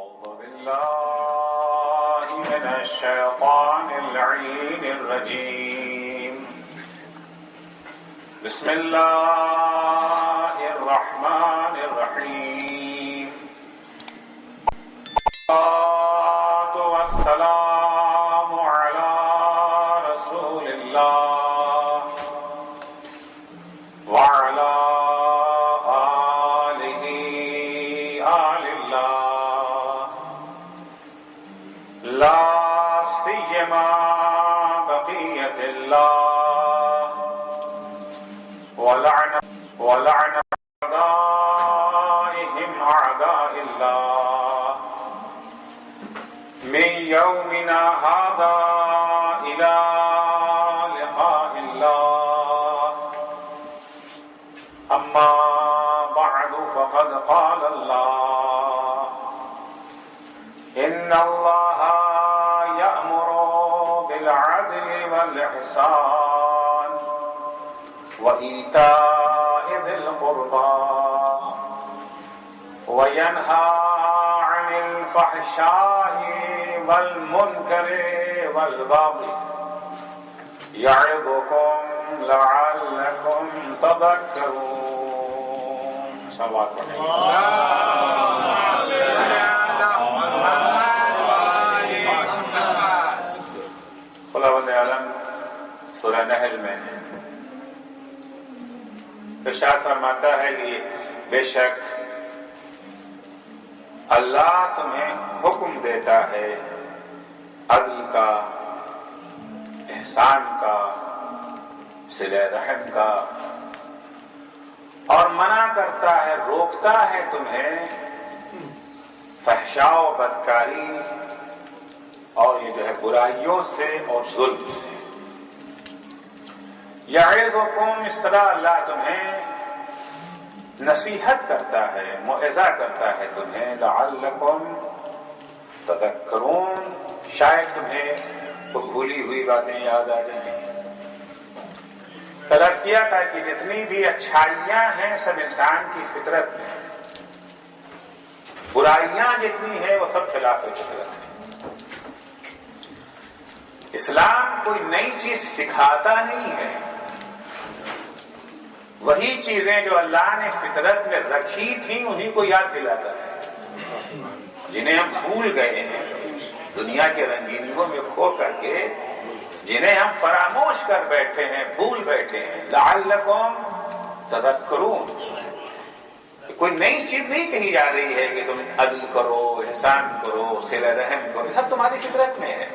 أعوذ بالله من الشيطان اللعين الرجيم. بسم الله الرحمن الرحيم. الصلاة والسلام على رسول الله وعلى آل الله لا سيما بقية الله ولعن أعدائهم أعداء الله من يومنا هذا إلى لقاء الله. أما بعد فقد قال الله إن الله يأمر بالعدل والإحسان وإيتاء ذي القربى وينهى عن الفحشاء والمنكر والبغي يعظكم لعلكم تذكرون. صلوات خداوند عالم سورہ نحل میں ارشاد فرماتا ہے کہ بے شک اللہ تمہیں حکم دیتا ہے عدل کا، احسان کا، صلہ رحم کا، اور منع کرتا ہے، روکتا ہے تمہیں فحشاء و بدکاری اور یہ جو ہے برائیوں سے اور ظلم سے. یعظکم، اس طرح اللہ تمہیں نصیحت کرتا ہے، موعظہ کرتا ہے تمہیں، لعلکم تذکرون، شاید تمہیں تو بھولی ہوئی باتیں یاد آ جائیں. عرض کیا تھا کہ جتنی بھی اچھائیاں ہیں سب انسان کی فطرت میں، برائیاں جتنی ہیں وہ سب خلاف فطرت ہیں. اسلام کوئی نئی چیز سکھاتا نہیں ہے، وہی چیزیں جو اللہ نے فطرت میں رکھی تھیں انہیں کو یاد دلاتا ہے، جنہیں ہم بھول گئے ہیں دنیا کے رنگینیوں میں کھو کر کے، جنہیں ہم فراموش کر بیٹھے ہیں، بھول بیٹھے ہیں. لعلکم تذکرون، کوئی نئی چیز نہیں کہی جا رہی ہے کہ تم عدل کرو، احسان کرو، صلہ رحم کرو، یہ سب تمہاری فطرت میں ہے.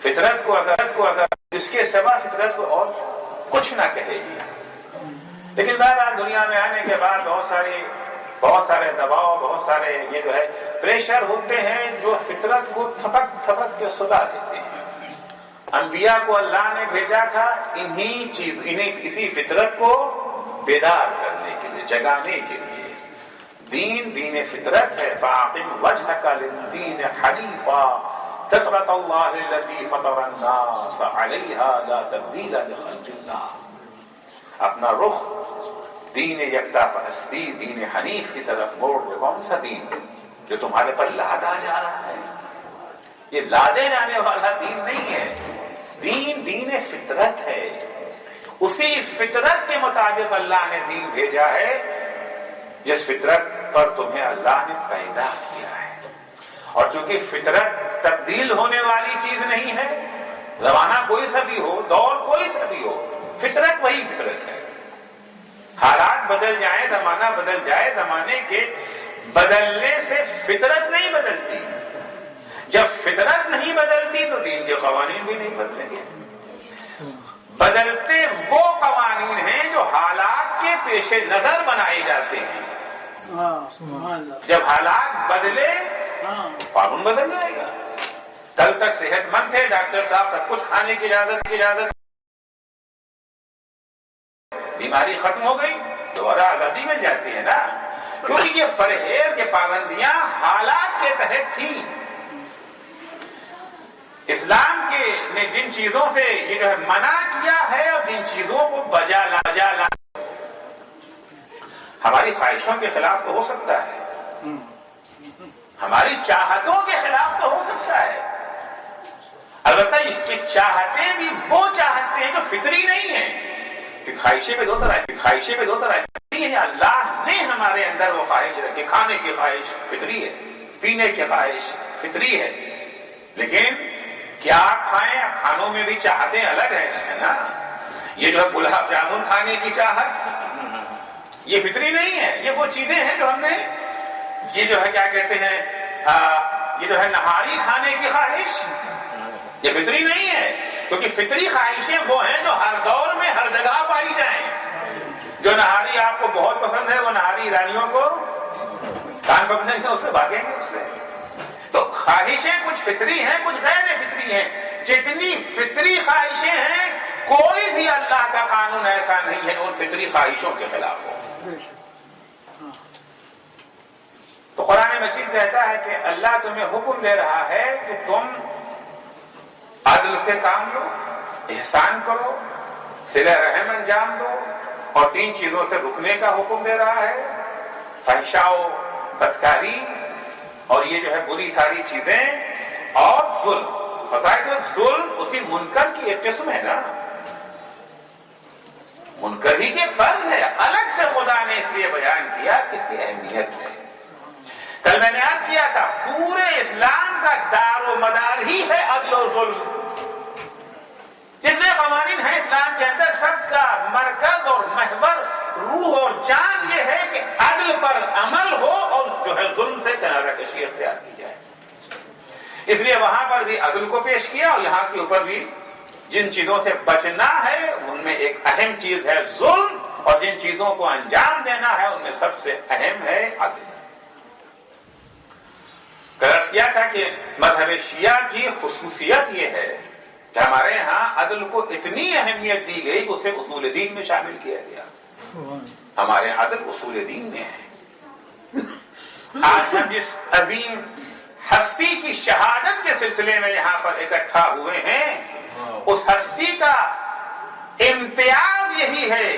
فطرت کو اگر اس کے سوا فطرت کو اور کچھ نہ کہے گی. لیکن بہرحال دنیا میں آنے کے بعد بہت سارے دباؤ، بہت سارے یہ جو ہے پریشر ہوتے ہیں جو فطرت کو تھپک کے سلا دیتے ہیں. انبیاء کو اللہ نے بھیجا تھا انہیں اسی فطرت کو بیدار کرنے کے لیے، جگانے کے لیے. دین فطرت ہے. فَأَقِمْ وَجْهَكَ لِلدِّينِ حَنِيفًا فطرت اللہ التي فطر الناس علیہا لا تبدیل لخلق اللہ. اپنا رخ دین یکتا پرستی، دین حنیف کی طرف موڑ دے. کون سا دین جو تمہارے پر لادا جا رہا ہے؟ یہ لادے جانے والا دین نہیں ہے. دین فطرت ہے. اسی فطرت کے مطابق اللہ نے دین بھیجا ہے جس فطرت پر تمہیں اللہ نے پیدا کیا ہے. اور چونکہ فطرت تبدیل ہونے والی چیز نہیں ہے، زمانہ کوئی سا بھی ہو، دور کوئی سا بھی ہو، فطرت وہی فطرت ہے. حالات بدل جائیں، زمانہ بدل جائے، زمانے کے بدلنے سے فطرت نہیں بدلتی. جب فطرت نہیں بدلتی تو دین کے قوانین بھی نہیں بدلیں گے. بدلتے وہ قوانین ہیں جو حالات کے پیش نظر بنائے جاتے ہیں. جب حالات بدلے قانون بدل جائے گا. کل تک صحت مند تھے، ڈاکٹر صاحب سب کچھ کھانے کی اجازت، بیماری ختم ہو گئی، دوبارہ آزادی مل جاتی ہے نا. کیونکہ یہ پرہیز کے پابندیاں حالات کے تحت تھیں. اسلام نے جن چیزوں سے یہ جو ہے منع کیا ہے اور جن چیزوں کو بجا لا ہماری خواہشوں کے خلاف تو ہو سکتا ہے، ہماری چاہتوں کے خلاف تو ہو سکتا ہے، البتہ یہ چاہتے بھی وہ چاہتے ہیں جو فطری نہیں ہیں۔ خواہشیں بھی دو طرح کی، یعنی اللہ نے ہمارے اندر وہ خواہش رکھی، کھانے کی خواہش فطری ہے، پینے کی خواہش فطری ہے، لیکن کیا کھائیں؟ کھانوں میں بھی چاہتیں الگ ہے نا۔ یہ جو ہے گلاب جامن کھانے کی چاہت، یہ فطری نہیں ہے، یہ وہ چیزیں ہیں جو ہم نے، یہ جو ہے کیا کہتے ہیں، یہ جو ہے نہاری کھانے کی خواہش، یہ فطری نہیں ہے، کیونکہ فطری خواہشیں وہ ہیں جو ہر دور میں ہر جگہ پائی جائیں۔ جو نہاری آپ کو بہت پسند ہے وہ نہاری ایرانیوں کو کان پکڑیں گے، اس سے بھاگیں گے اس سے۔ تو خواہشیں کچھ فطری ہیں کچھ غیر فطری ہیں۔ جتنی فطری خواہشیں ہیں کوئی بھی اللہ کا قانون ایسا نہیں ہے ان فطری خواہشوں کے خلاف ہو۔ تو قرآن مجید کہتا ہے کہ اللہ تمہیں حکم دے رہا ہے کہ تم عدل سے کام لو، احسان کرو، صلہ رحم انجام دو، اور 3 چیزوں سے رکنے کا حکم دے رہا ہے، فحشاء و بدکاری، اور یہ جو ہے بری ساری چیزیں، اور ظلم۔ ظلم اسی منکر کی ایک قسم ہے نا، منکر ہی کی ایک فرض ہے، الگ سے خدا نے اس لیے بیان کیا کہ اس کی اہمیت ہے۔ کل میں نے عرض کیا تھا پورے اسلام کا دار و مدار ہی ہے عدل و ظلم۔ جتنے قوانین ہیں اسلام کے اندر سب کا مرکز اور محور، روح اور جان یہ ہے کہ عدل پر عمل ہو اور جو ہے ظلم سے کنارہ کشی اختیار کی جائے۔ اس لیے وہاں پر بھی عدل کو پیش کیا، اور یہاں کے اوپر بھی جن چیزوں سے بچنا ہے ان میں ایک اہم چیز ہے ظلم، اور جن چیزوں کو انجام دینا ہے ان میں سب سے اہم ہے عدل۔ عرض کیا تھا کہ مذہب شیعہ کی خصوصیت یہ ہے کہ ہمارے ہاں عدل کو اتنی اہمیت دی گئی کہ اسے اصول دین میں شامل کیا گیا۔ ہمارے عدل اصول دین میں ہے۔ آج ہم جس عظیم ہستی کی شہادت کے سلسلے میں یہاں پر اکٹھا ہوئے ہیں، اس ہستی کا امتیاز یہی ہے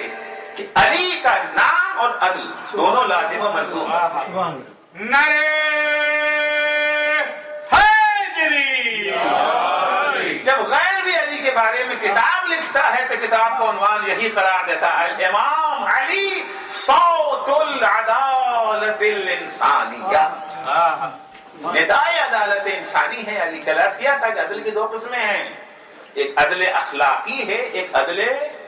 کہ علی کا نام اور عدل دونوں لازم و ملزوم ہیں۔ جب غیر بھی علی کے بارے میں کتاب لکھتا ہے تو کتاب کا عنوان یہی قرار دیتا ہے، الامام علی صوت العدالت الانسانیہ، ندائے عدالت انسانی ہے علی کا۔ عرض کیا تھا کہ عدل کی 2 قسمیں ہیں، ایک عدل اخلاقی ہے، ایک عدل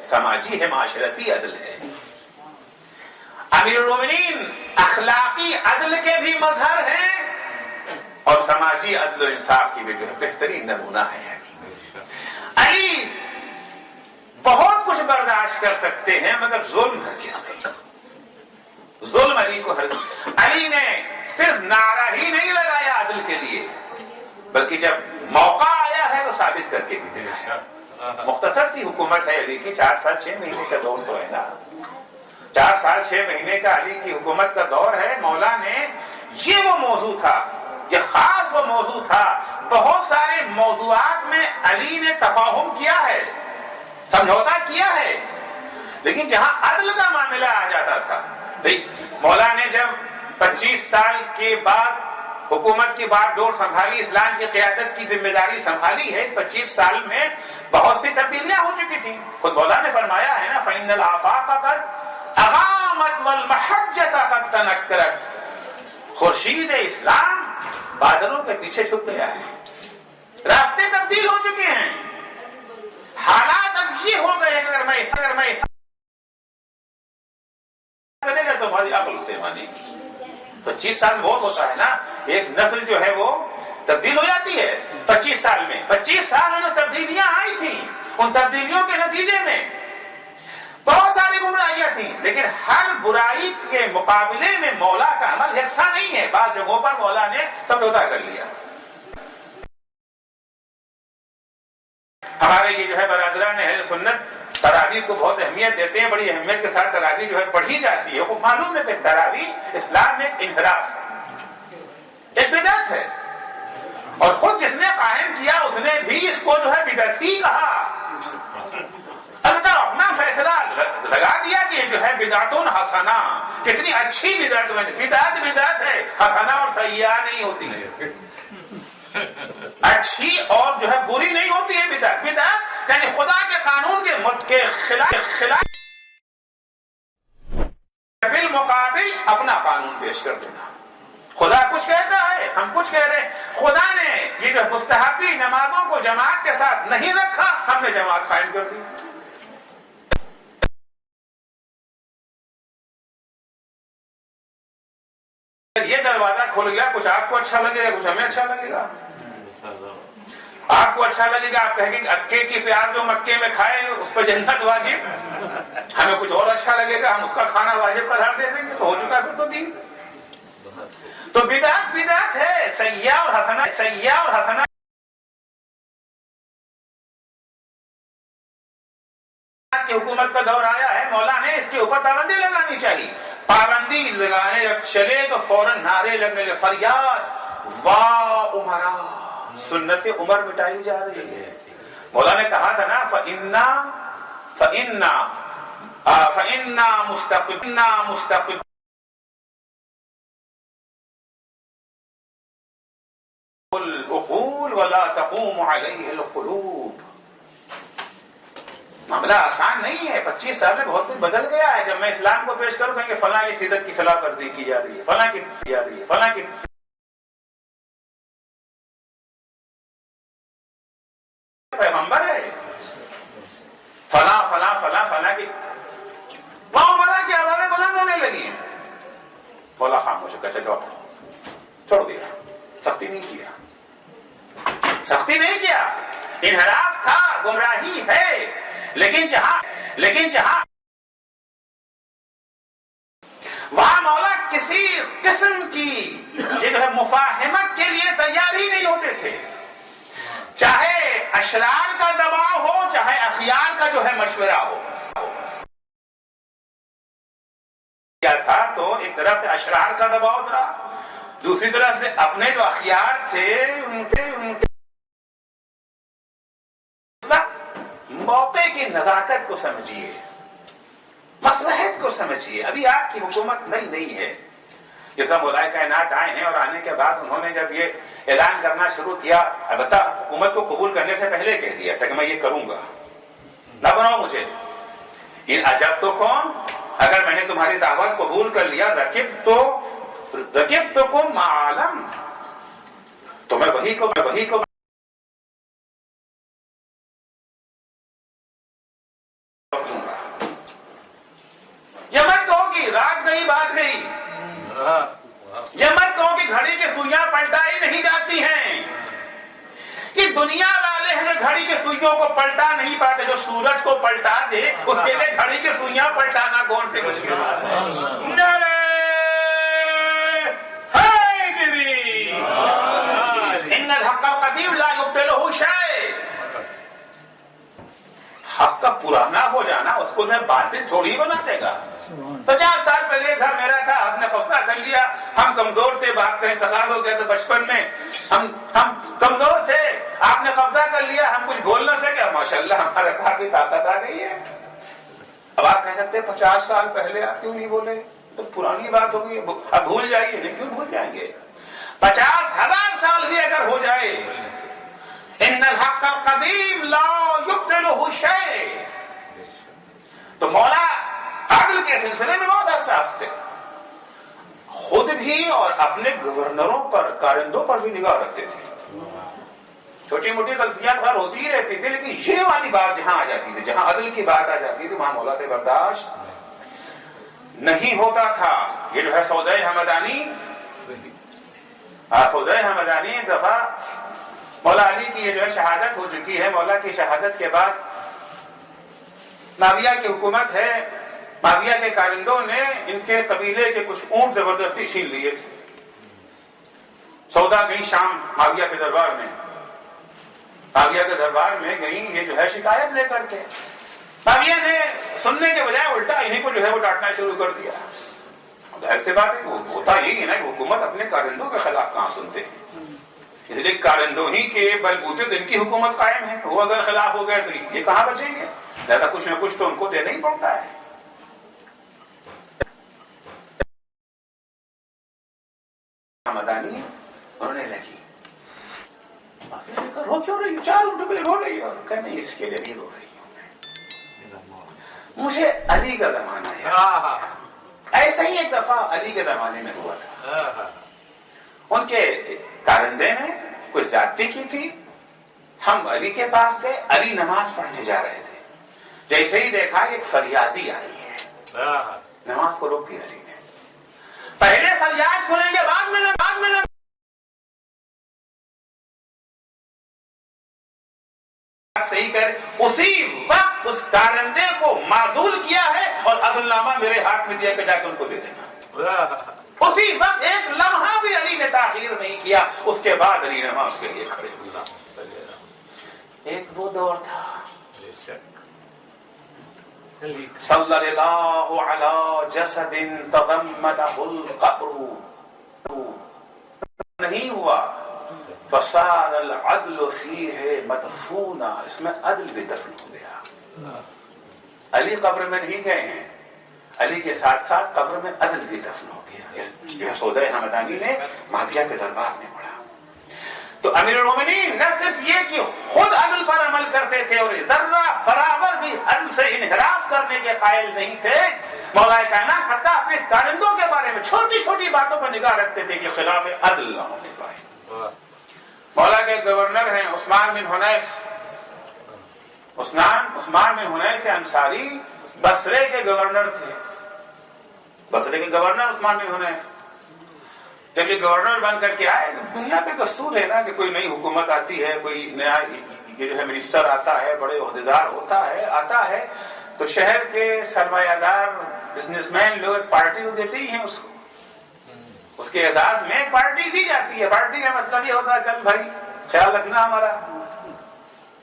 سماجی ہے، معاشرتی عدل ہے۔ امیر المومنین اخلاقی عدل کے بھی مظہر ہیں اور سماجی عدل و انصاف کی بھی جو ہے بہترین نمونہ ہے۔ علی بہت کچھ برداشت کر سکتے ہیں مگر ظلم ہرگز نہیں۔ ظلم علی کو علی نے صرف نعرہ ہی نہیں لگایا عدل کے لیے، بلکہ جب موقع آیا ہے وہ ثابت کر کے بھی دکھایا۔ مختصر سی حکومت ہے علی کی، 4 سال 6 مہینے کا دور تو ہے نا، 4 سال 6 مہینے کا علی کی حکومت کا دور ہے۔ مولا نے یہ وہ موضوع تھا، یہ خاص وہ موضوع تھا، بہت سارے موضوعات میں علی نے تفاہم کیا ہے، سمجھوتا کیا ہے، لیکن جہاں عدل کا معاملہ آ جاتا تھا، مولا نے جب 25 سال کے بعد حکومت کی بات ڈور سنبھالی، اسلام کی قیادت کی ذمہ داری سنبھالی ہے، 25 سال میں بہت سی تبدیلیاں ہو چکی تھیں۔ خود مولا نے فرمایا ہے نا، فَإِنَّ الْآفَاقَ قَدْ أَغَامَتْ وَالْمَحَجَّةَ قَدْ تَنَكَّرَتْ۔ خورشید اسلام بادلوں کے پیچھے چھپ گیا ہے، راستے تبدیل ہو چکے ہیں، حالات اب یہ ہو گئے اگر میں کرے گا تو ہماری عقل سے مانے گی۔ 25 سال بہت ہوتا ہے نا، ایک نسل جو ہے وہ تبدیل ہو جاتی ہے 25 سال میں۔ 25 سال میں جو تبدیلیاں آئی تھیں، ان تبدیلیوں کے نتیجے میں بہت ساری گمراہیاں تھیں، لیکن ہر برائی کے مقابلے میں مولا کا عمل یکساں نہیں ہے، بعض جگہوں پر مولا نے سمجھوتا کر لیا۔ ہمارے یہ جو ہے برادران اہل سنت تراویح کو بہت اہمیت دیتے ہیں، بڑی اہمیت کے ساتھ تراویح جو ہے پڑھی جاتی ہے۔ وہ معلوم ہے کہ تراویح اسلام میں ایک انحراف ہے، ایک بدعت ہے، اور خود جس نے قائم کیا اس نے بھی اس کو جو ہے بدعت ہی کہا۔ البتہ اپنا فیصلہ لگا دیا کہ جو ہے بدعتون حسنہ، کتنی اچھی بدعت ہے، بدعت ہے، حسنہ اور سیئہ نہیں ہوتی ہے، اچھی اور جو ہے بری نہیں ہوتی ہے بدعت یعنی خدا کے قانون کے خلاف بالمقابل اپنا قانون پیش کر دینا۔ خدا کچھ کہتا ہے، ہم کچھ کہہ رہے ہیں، خدا نے یہ جو مستحبی نمازوں کو جماعت کے ساتھ نہیں رکھا، ہم نے جماعت قائم کر دی۔ یہ دروازہ کھل گیا، کچھ آپ کو اچھا لگے گا، کچھ ہمیں اچھا لگے گا۔ آپ کو اچھا لگے گا، آپ کہیں گے اکے کی پیاز جو مکے میں کھائے اس پر جنت واجب، ہمیں کچھ اور اچھا لگے گا، ہم اس کا کھانا واجب قرار دے دیں گے، تو ہو چکا پھر تو دین۔ تو بدعت ہے، سیئہ اور حسنہ کی حکومت کا دور آیا ہے، مولا نے اس کے اوپر پابندی لگانی چاہیے۔ پابندی لگانے جب چلے تو فوراً نعرے لگنے لگے، فریاد واہ عمرا، سنت عمر مٹائی جا رہی ہے۔ مولا نے کہا تھا نا فَإِنَّا مُسْتَقِبْ الْعُقُولُ وَلَا تَقُومُ عَلَيْهِ الْقُلُوبُ۔ معاملہ آسان نہیں ہے، 25 سال میں بہت کچھ بدل گیا ہے۔ جب میں اسلام کو پیش کروں کہ فلاں کی سیرت کی خلاف ورزی کی جا رہی ہے، فلاں کی کی جا رہی ہے، فلاں کی پیغمبر ہے، فلاں کی عمرہ کی آوازیں بلند ہونے لگی ہیں۔ مولا خاموش ہے، کچھ چھوڑ دیا، سختی نہیں کیا، انحراف تھا، گمراہی ہے، لیکن جہاں وہاں مولا کسی قسم کی یہ جو ہے مفاہمت کے لیے تیار ہی نہیں ہوتے تھے، چاہے اشرار کا دباؤ ہو، چاہے اخیار کا جو ہے مشورہ ہو۔ کیا تھا تو ایک طرف سے اشرار کا دباؤ تھا، دوسری طرف سے اپنے جو اخیار تھے ان کے موقع کی نزاکت کو سمجھیے، مصلحت کو سمجھیے۔ ابھی آپ کی حکومت نہیں ہے، جیسا مولا کائنات آئے ہیں اور آنے کے بعد انہوں نے جب یہ اعلان کرنا شروع کیا، البتہ حکومت کو قبول کرنے سے پہلے کہہ دیا تھا کہ میں یہ کروں گا، نہ بناؤ مجھے۔ ان عجب تو کون، اگر میں نے تمہاری دعوت قبول کر لیا، رکب تو کم معلم، تو میں وہی کو یہ مت کہو کہ رات گئی بات گئی، یہ مت کہو کہ گھڑی کی سوئیاں پلٹائی نہیں جاتی ہیں، کہ دنیا والے ہمیں گھڑی کی سوئیوں کو پلٹا نہیں پاتے، جو سورج کو پلٹا دے اس کے لیے گھڑی کی سوئیاں پلٹانا کون سی مشکل بات ہے۔ ان الحق القدیم لا یبطلہ شیء، حق کا پرانا ہو جانا اس کو جو باطل تھوڑی بنا دے گا۔ 50 سال پہلے گھر میرا تھا، آپ نے قبضہ کر لیا، ہم کمزور تھے، باپ کا انتقال ہو گیا تھا بچپن میں، ہم کمزور تھے، آپ نے قبضہ کر لیا، ہم کچھ بول نہ سکے، ماشاءاللہ ہمارے باپ کی طاقت آ گئی ہے۔ اب آپ کہہ سکتے 50 سال پہلے آپ کیوں نہیں بولے، تو پرانی بات ہو گئی، اب بھول جائیے، نہیں کیوں بھول جائیں گے، 50,000 سال بھی اگر ہو جائے، ان الحق القدیم لا یبطلہ شیء۔ تو مولا عدل کے سلسلے میں بہت حساس تھے، خود بھی اور اپنے گورنروں پر، کارندوں پر بھی نگاہ رکھتے تھے۔ چھوٹی موٹی غلطیاں خیر ہوتی ہی رہتی تھی، لیکن یہ والی بات جہاں آ جاتی تھی، جہاں عدل کی بات آ جاتی تھی، وہاں مولا سے برداشت نہیں ہوتا تھا۔ یہ جو ہے سودہ ہمدانی ایک دفعہ مولا علی کی یہ جو ہے شہادت ہو چکی ہے، مولا کی شہادت کے بعد معاویہ کی حکومت ہے، معاویہ کے کارندوں نے ان کے قبیلے کے کچھ اونٹ زبردستی چھین لیے تھے۔ سودا گئی شام معاویہ کے دربار میں گئی، یہ جو ہے شکایت لے کر کے، معاویہ نے سننے کے بجائے الٹا انہیں کو جو ہے وہ ڈانٹنا شروع کر دیا۔ ظاہر سی بات ہے، ہوتا یہی ہے نا کہ حکومت اپنے کارندوں کے خلاف کہاں سنتے ہیں، اس لیے کارندوں ہی کے بلبوتے دن کی حکومت قائم ہے، وہ اگر خلاف ہو گئے تو یہ کہاں بچیں گے۔ زیادہ کچھ نہ کچھ تو ان کو دینا ہی پڑتا ہے. مدانی رونے لگی. رو کیوں رہی ہوں؟ 4 ٹکڑے رو رہی ہوں. کہ نہیں، اس کے لیے نہیں رو رہی ہوں میں، مجھے علی کا زمانہ ہے. ایسا ہی ایک دفعہ علی کے زمانے میں ہوا تھا. ان کے کارندے نے کوئی زیادتی کی تھی. ہم علی کے پاس گئے. علی نماز پڑھنے جا رہے تھے. جیسے ہی دیکھا ایک فریادی آئی ہے، نماز کو روک دی علی نے. پہلے فریاد سنیں گے، بعد میں صحیح کر. اسی وقت اس کارندے کو معذول کیا ہے اور عزل نامہ میرے ہاتھ میں دیا کہ جا کے ان کو دے دینا. اسی وقت ایک لمحہ بھی علی نے تاخیر نہیں کیا. اس کے بعد علی نے اس کے لیے کھڑے ہوئے. ایک وہ دور تھا. صلی اللہ علی جسد تضمنہ القبر، نہیں ہوا. فصار العدل فیہ مدفونا، اس میں عدل بھی دفن ہو گیا. علی قبر میں نہیں گئے ہیں، علی کے ساتھ ساتھ قبر میں عدل بھی دفن ہو گیا. یہ سودہ ہمدانی نے معاویہ کے دربار میں پڑھا. تو امیر المومنین نہ صرف یہ کہ خود عدل پر عمل کرتے تھے اور ذرہ برابر بھی عدل سے انحراف کرنے کے قائل نہیں تھے. مولا کائنات حتیٰ اپنے کارندوں کے بارے میں چھوٹی چھوٹی باتوں پر نگاہ رکھتے تھے کہ خلاف عدل نہ ہونے پائے. مولا کے گورنر ہیں عثمان بن حنیف. عثمان بن حنیف انصاری بصرے کے گورنر تھے. بصرے کے گورنر عثمان بن حنیف جب یہ گورنر بن کر کے آئے، دنیا کا دستور ہے نا کہ کوئی نئی حکومت آتی ہے، کوئی نیا یہ جو ہے منسٹر آتا ہے، بڑے عہدیدار آتا ہے تو شہر کے سرمایہ دار بزنس مین لوگ ایک پارٹی کو دیتے ہی ہیں. اس کے اعزاز میں ایک پارٹی دی جاتی ہے. پارٹی کا مطلب یہ ہوتا ہے کل بھائی خیال رکھنا ہمارا،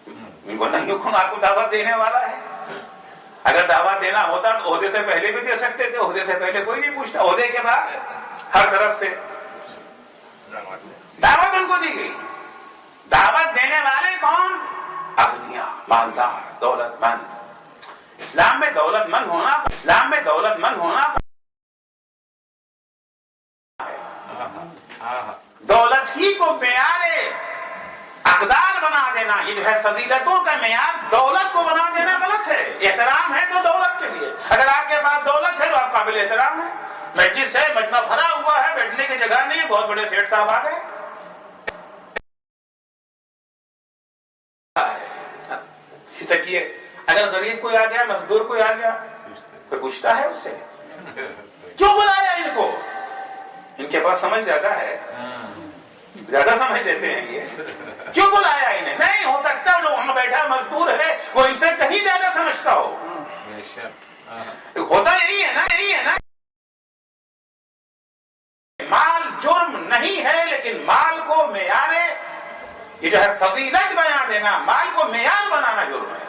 نہیں کون آپ کو دعوت دینے والا ہے. اگر دعوت دینا ہوتا تو عہدے سے پہلے بھی دے سکتے تھے. عہدے سے پہلے کوئی نہیں پوچھتا، عہدے کے بعد ہر طرف سے دعوت ان کو دی گئی. دعوت دینے والے کون؟ اغنیاء، مالدار، دولت مند. اسلام میں دولت مند ہونا دولت ہی کو معیار اقدار بنا دینا، یہ جو ہے فضیلتوں کا معیار دولت کو بنا دینا غلط ہے. احترام ہے تو دولت کے لیے. اگر آپ کے پاس دولت ہے تو آپ قابل احترام ہیں. مجلس ہے، مجمع بھرا ہوا ہے، بیٹھنے کی جگہ نہیں ہے، بہت بڑے سیٹ صاحب آ گئے. اگر غریب کوئی آ گیا، مزدور کوئی آ گیا، کوئی پوچھتا ہے اس سے کیوں بلایا ان کو؟ ان کے پاس سمجھ زیادہ ہے، زیادہ سمجھ لیتے ہیں. یہ کیوں بلایا انہیں؟ نہیں ہو سکتا جو وہاں بیٹھا مزدور ہے وہ ان سے کہیں زیادہ سمجھتا ہو. ہوتا یہی ہے نا. مال جرم نہیں ہے، لیکن مال کو معیار یہ جو ہے فضیلت بیان دینا، مال کو معیار بنانا جرم ہے.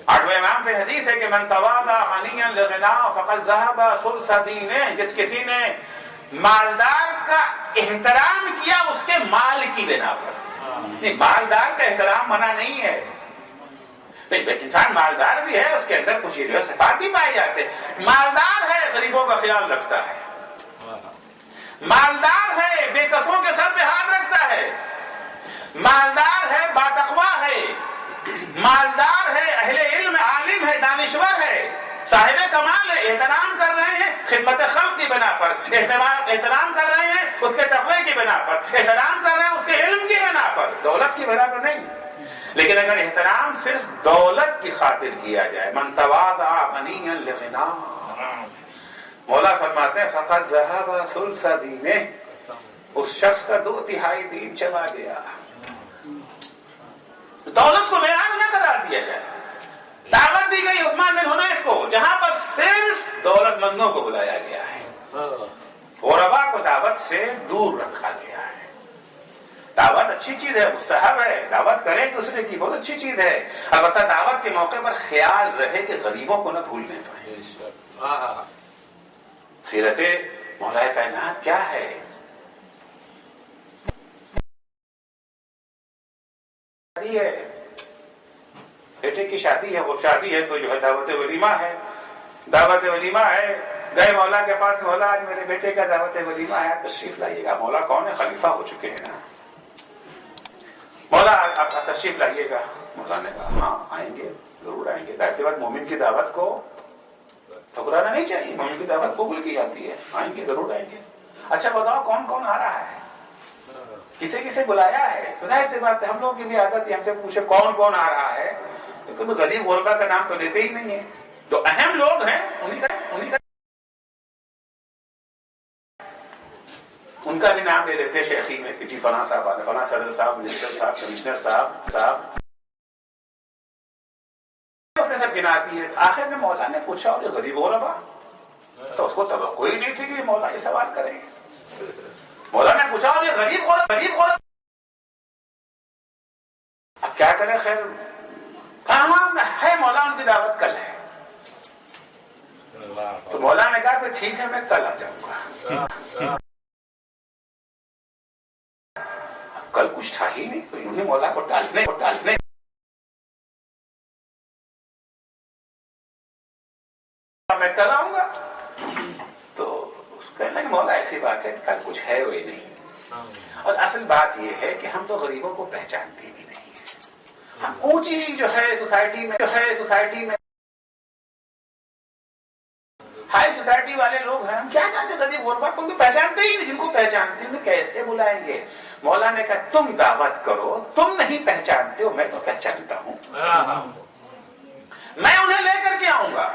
8ویں امام سے حدیث ہے کہ من تواضع غنیا لغنا فقد ذهب ثلث دینہ. جس کسی نے مالدار کا احترام کیا اس کے مال کی بنا پر. مالدار کا احترام منع نہیں ہے. انسان مالدار بھی ہے، اس کے اندر کچھ جو صفات بھی پائے جاتے ہیں. مالدار ہے، غریبوں کا خیال رکھتا ہے. مالدار ہے، بے کسوں کے سر پہ ہاتھ رکھتا ہے. مالدار ہے، باتقوا ہے. مالدار ہے، اہل علم، عالم ہے، دانشور ہے، صاحب کمال ہے. احترام کر رہے ہیں خدمت خلق کی بنا پر، احترام کر رہے ہیں اس کے تقوی کی بنا پر، احترام کر رہے ہیں اس کے علم کی بنا پر، دولت کی بنا پر نہیں. لیکن اگر احترام صرف دولت کی خاطر کیا جائے، من تواضع غنیا لغنا، مولا فرماتے ہیں فقد ذهب ثلث دینہ، اس شخص کا 2/3 دین چلا گیا. دولت کو معیار نہ قرار دیا جائے. دعوت دی گئی عثمان بن حنیف کو، جہاں پر صرف دولت مندوں کو بلایا گیا ہے. غربا کو دعوت سے دور رکھا گیا ہے. دعوت اچھی چیز ہے، مستحب ہے، دعوت کریں دوسرے کی، بہت اچھی چیز ہے. البتہ دعوت کے موقع پر خیال رہے کہ غریبوں کو نہ بھولنے پائے. سیرت مولا کائنات کیا ہے؟ بیٹے کی شادی ہے، وہ شادی ہے تو جو ہے دعوت ولیمہ ہے، دعوت ولیمہ ہے، گئے مولا کے پاس، مولا آج میرے بیٹے کا دعوت ولیمہ ہے، تشریف لائیے گا۔ مولا کون ہے؟ خلیفہ ہو چکے ہیں نا۔ مولا آپ تشریف لائیے گا۔ مولا نے کہا ہاں آئیں گے، ضرور آئیں گے۔ ظاہر سی بات مومن کی دعوت کو ٹھکرانا نہیں چاہیے، مومن کی دعوت قبول کی جاتی ہے، آئیں گے، ضرور آئیں گے۔ اچھا بتاؤ کون کون آ رہا ہے، کسے کسے بلایا ہے؟ ظاہر سی بات ہے ہم لوگوں کی بھی عادت ہے، ہم سے پوچھے کون کون آ رہا ہے، کیونکہ غریب غربا کا نام تو لیتے ہی نہیں ہے، جو اہم لوگ ہیں ان کا بھی نام لے لیتے شیخی میں کہ جی فلاں صاحب آنے، فلاں صدر صاحب، منسٹر صاحب، کمشنر صاحب اس نے سب گناتی ہے۔ آخر میں مولا نے پوچھا اور یہ غریب غربا، تو اس کو توقع ہی نہیں تھی کہ مولا یہ سوال کریں گے۔ مولا نے پوچھا اور یہ غریب غربا، اب کیا کریں؟ خیر کہاں ہے مولا، ان کی دعوت کل ہے۔ تو مولا نے کہا کہ ٹھیک ہے میں کل آ جاؤں گا۔ کل کچھ تھا ہی نہیں، تو یوں ہی مولا کو ٹالنے میں کل آؤں گا۔ تو کہنے لگے مولا ایسی بات ہے کہ کل کچھ ہے وہی نہیں، اور اصل بات یہ ہے کہ ہم تو غریبوں کو پہچانتے بھی نہیں ہیں، ہم اونچی جو ہے سوسائٹی میں ہائی سوسائٹی والے لوگ ہیں، ہم کیا جانتے غریب غربا کو پہچانتے ہی نہیں، جن کو پہچانتے ہیں کیسے بلائیں گے؟ مولا نے کہا تم دعوت کرو، تم نہیں پہچانتے ہو، میں تو پہچانتا ہوں، میں انہیں لے کر کے آؤں گا۔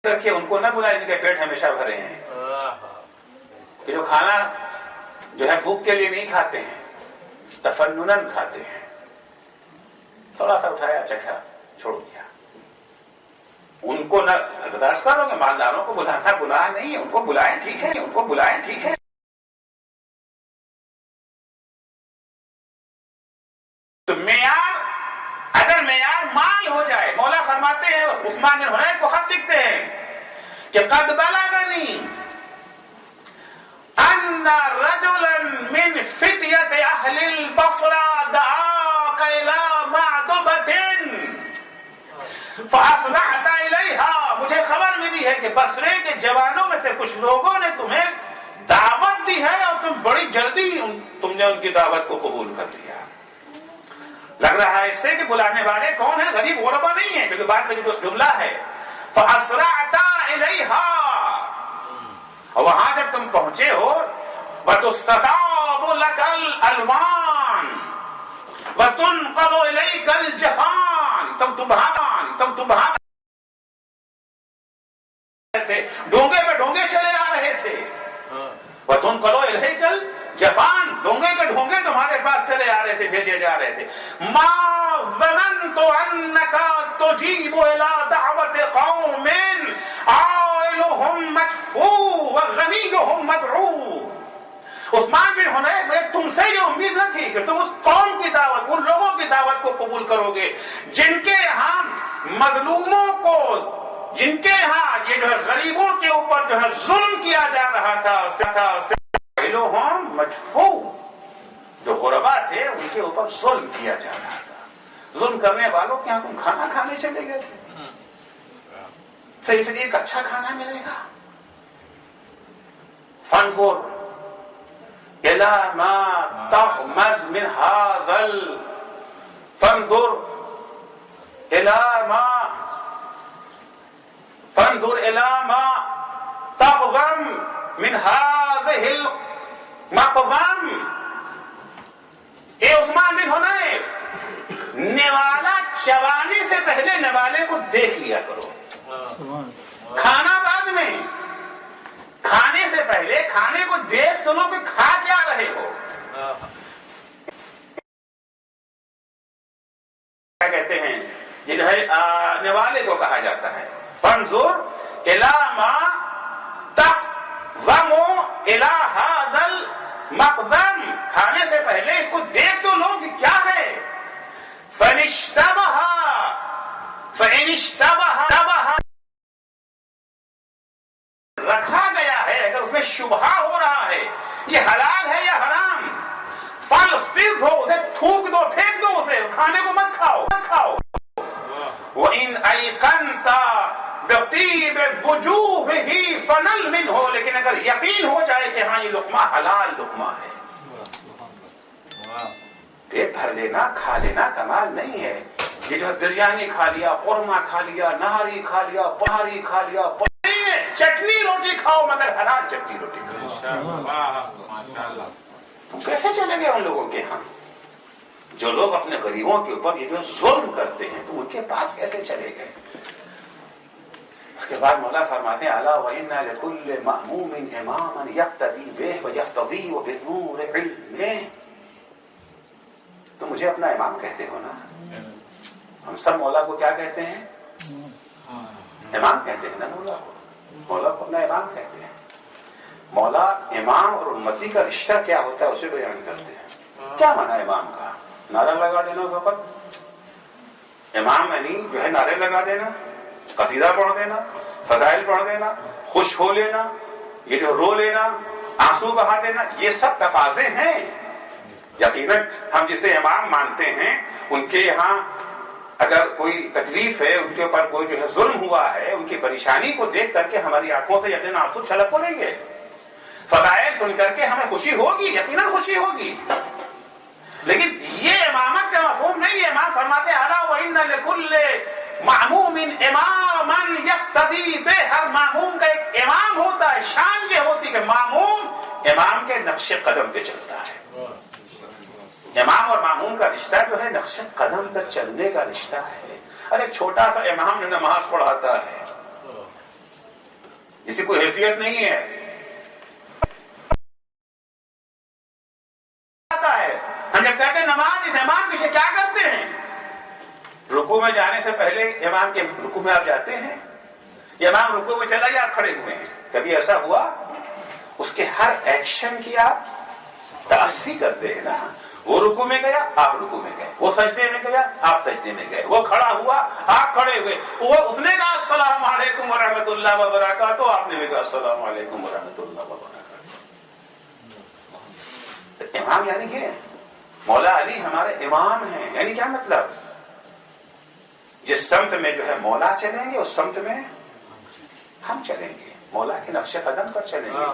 کر کے ان کو نہ بلائیں جن کے پیٹ ہمیشہ بھرے ہیں، کہ جو کھانا جو ہے بھوک کے لیے نہیں کھاتے ہیں، تفنناً کھاتے ہیں، تھوڑا سا اٹھایا چکھا چھوڑ دیا۔ ان کو نہ دارستانوں کے مالداروں کو بلانا گناہ نہیں ہے، ان کو بلائیں ٹھیک ہے، تو اگر معیار مال ہو جائے، مولا فرماتے ہیں عثمان بن حنیف کو خط لکھتے ہیں کہ قد بلغنی ان رجلا من فتیۃ اہل البصرہ دعاک الی معدبۃ فاصلحت الیہا، مجھے خبر ملی ہے کہ بصرے کے جوانوں میں سے کچھ لوگوں نے تمہیں دعوت دی ہے اور تم بڑی جلدی تم نے ان کی دعوت کو قبول کر لیا۔ لگ رہا ہے اس سے کہ بلانے والے کون ہیں؟ غریب غربا نہیں ہے، کیونکہ بات سے جو جملہ ہے فَأَسْرَعْتَ إِلَيْهَا، اور وہاں جب تم پہنچے ہو وَتُسْتَطَابُ لَكَ الْأَلْوَانِ وَتُنْقَلُ إِلَيْكَ الْجَفَانِ، تم تمہاں تھے، ڈونگے پہ ڈونگے چلے آ رہے تھے، وَتُنْقَلُ إِلَيْكَ الْجَفَانِ، ڈونگے کے ڈھونگے تمہارے پاس چلے آ رہے تھے، بھیجے جا رہے تھے۔ مَا ظَنَنْتُ أَنَّكَ تُجِيبُ إِلَىٰ دَعْوَةِ قَوْمٍ عَائِلُهُمْ مَدْفُوعٌ وَغَنِيُّهُمْ مَدْعُوٌ، عثمان بن حنیف تم سے یہ امید نہ تھی کہ تم اس قوم کی دعوت، ان لوگوں کی دعوت کو قبول کرو گے جن کے یہاں مظلوموں کو، جن کے یہاں یہ جو ہے غریبوں کے اوپر جو ہے ظلم کیا جا رہا تھا، مجفو، جو غربا تھے ان کے اوپر ظلم کیا جا رہا تھا۔ ظلم کرنے والوں کے یہاں تم کھانا کھانے چلے گئے تھے، صحیح سے ایک اچھا کھانا ملے گا۔ فانظر إلى ما تغمز من هذا فانظر إلى ما تغضم من هذه المقضم۔ اے عثمان بن حنیف، نوالا چوانے سے پہلے نوالے کو دیکھ لیا کرو، کھانا بعد میں، کھانے سے پہلے کھانے کو دیکھ تو لو کہ کھا کیا رہے ہو۔ کیا کہتے ہیں یہ جو ہے نوالے کو کہا جاتا ہے، فانظر الی ما تقضم الی ھذا المقضم، کھانے سے پہلے اس کو دیکھ تو لو کہ کیا ہے۔ فإن اشتبہ رکھا گیا ہے، اگر اس میں شبہہ ہو رہا ہے یہ حلال ہے یا حرام، وجوہہ فنل منہ، لیکن اگر یقین ہو جائے کہ ہاں یہ لقمہ حلال لقمہ ہے، پیٹ بھر لینا کھا لینا کمال نہیں ہے. یہ جو بریانی کھا لیا، قورمہ کھا لیا، نہاری کھا لیا، پہاری کھا لیا، چٹنی روٹی کھاؤ مگر حلال چٹنی روٹی کھاؤ. تم کیسے چلے گئے ان لوگوں کے ہاں؟ جو لوگ اپنے غریبوں کے اوپر یہ جو ظلم کرتے ہیں تم ان کے پاس کیسے چلے گئے؟ اس کے بعد مولا فرماتے ہیں الا وَإِنَّ لِكُلِّ مَأْمُومٍ إِمَامًا يَقْتَدِي بِهِ وَيَسْتَضِيءُ بِالنُّورِ عِلْمِهِ. تو مجھے اپنا امام کہتے ہو نا؟ ہم سب مولا کو کیا کہتے ہیں؟ امام کہتے ہیں نا مولا کو. مولا کو اپنا امام کہتے ہیں. مولا امام اور امتی کا رشتہ کیا ہوتا ہے اسے بیان کرتے ہیں. کیا مانا امام کا؟ نعرہ لگا دینا فقط. امام یعنی جو ہے نعرے لگا دینا، قصیدہ پڑھ دینا، فضائل پڑھ دینا، خوش ہو لینا، یہ جو رو لینا، آنسو بہا دینا، یہ سب تقاضے ہیں. یقیناً ہم جسے امام مانتے ہیں ان کے یہاں اگر کوئی تکلیف ہے، ان کے اوپر کوئی جو ہے ظلم ہوا ہے، ان کی پریشانی کو دیکھ کر کے ہماری آنکھوں سے یقیناً آنسو چھلک پڑیں گے. فضائل سن کر کے ہمیں خوشی ہوگی، یقیناً خوشی ہوگی. لیکن یہ امامت کا مفہوم نہیں ہے. امام فرماتے ہیں الا وَإِنَّ لِكُلِّ مَعْمُومٍ إِمَامًا يَقْتَدِي بِهِ. ہر معموم کا ایک امام ہوتا ہے. شان یہ ہوتی کہ معموم امام کے نقش قدم پہ چلتا ہے. امام اور معموم کا رشتہ جو ہے نقش قدم پر چلنے کا رشتہ ہے. ارے چھوٹا سا امام جو نماز پڑھاتا ہے، اس کی کوئی حیثیت نہیں ہے. ہم جب کہتے ہیں نماز اس امام پیچھے کیا کرتے ہیں؟ رکوع میں جانے سے پہلے امام کے رکوع میں آپ جاتے ہیں؟ یہ امام رکوع میں چلا یا آپ کھڑے ہوئے ہیں؟ کبھی ایسا ہوا؟ اس کے ہر ایکشن کی آپ تأسی کرتے ہیں نا. وہ رکوع میں گیا آپ رکوع میں گئے، وہ سجدے میں گیا آپ سجدے میں گئے، وہ کھڑا ہوا آپ کھڑے ہوئے، وہ اس نے کہا السلام علیکم ورحمۃ اللہ وبرکاتہ، آپ نے بھی کہا السلام علیکم ورحمۃ اللہ وبرکاتہ. امام یعنی کہ مولا علی ہمارے امام ہیں. یعنی کیا مطلب؟ جس سمت میں جو ہے مولا چلیں گے اس سمت میں ہم چلیں گے، مولا کے نقش قدم پر چلیں گے.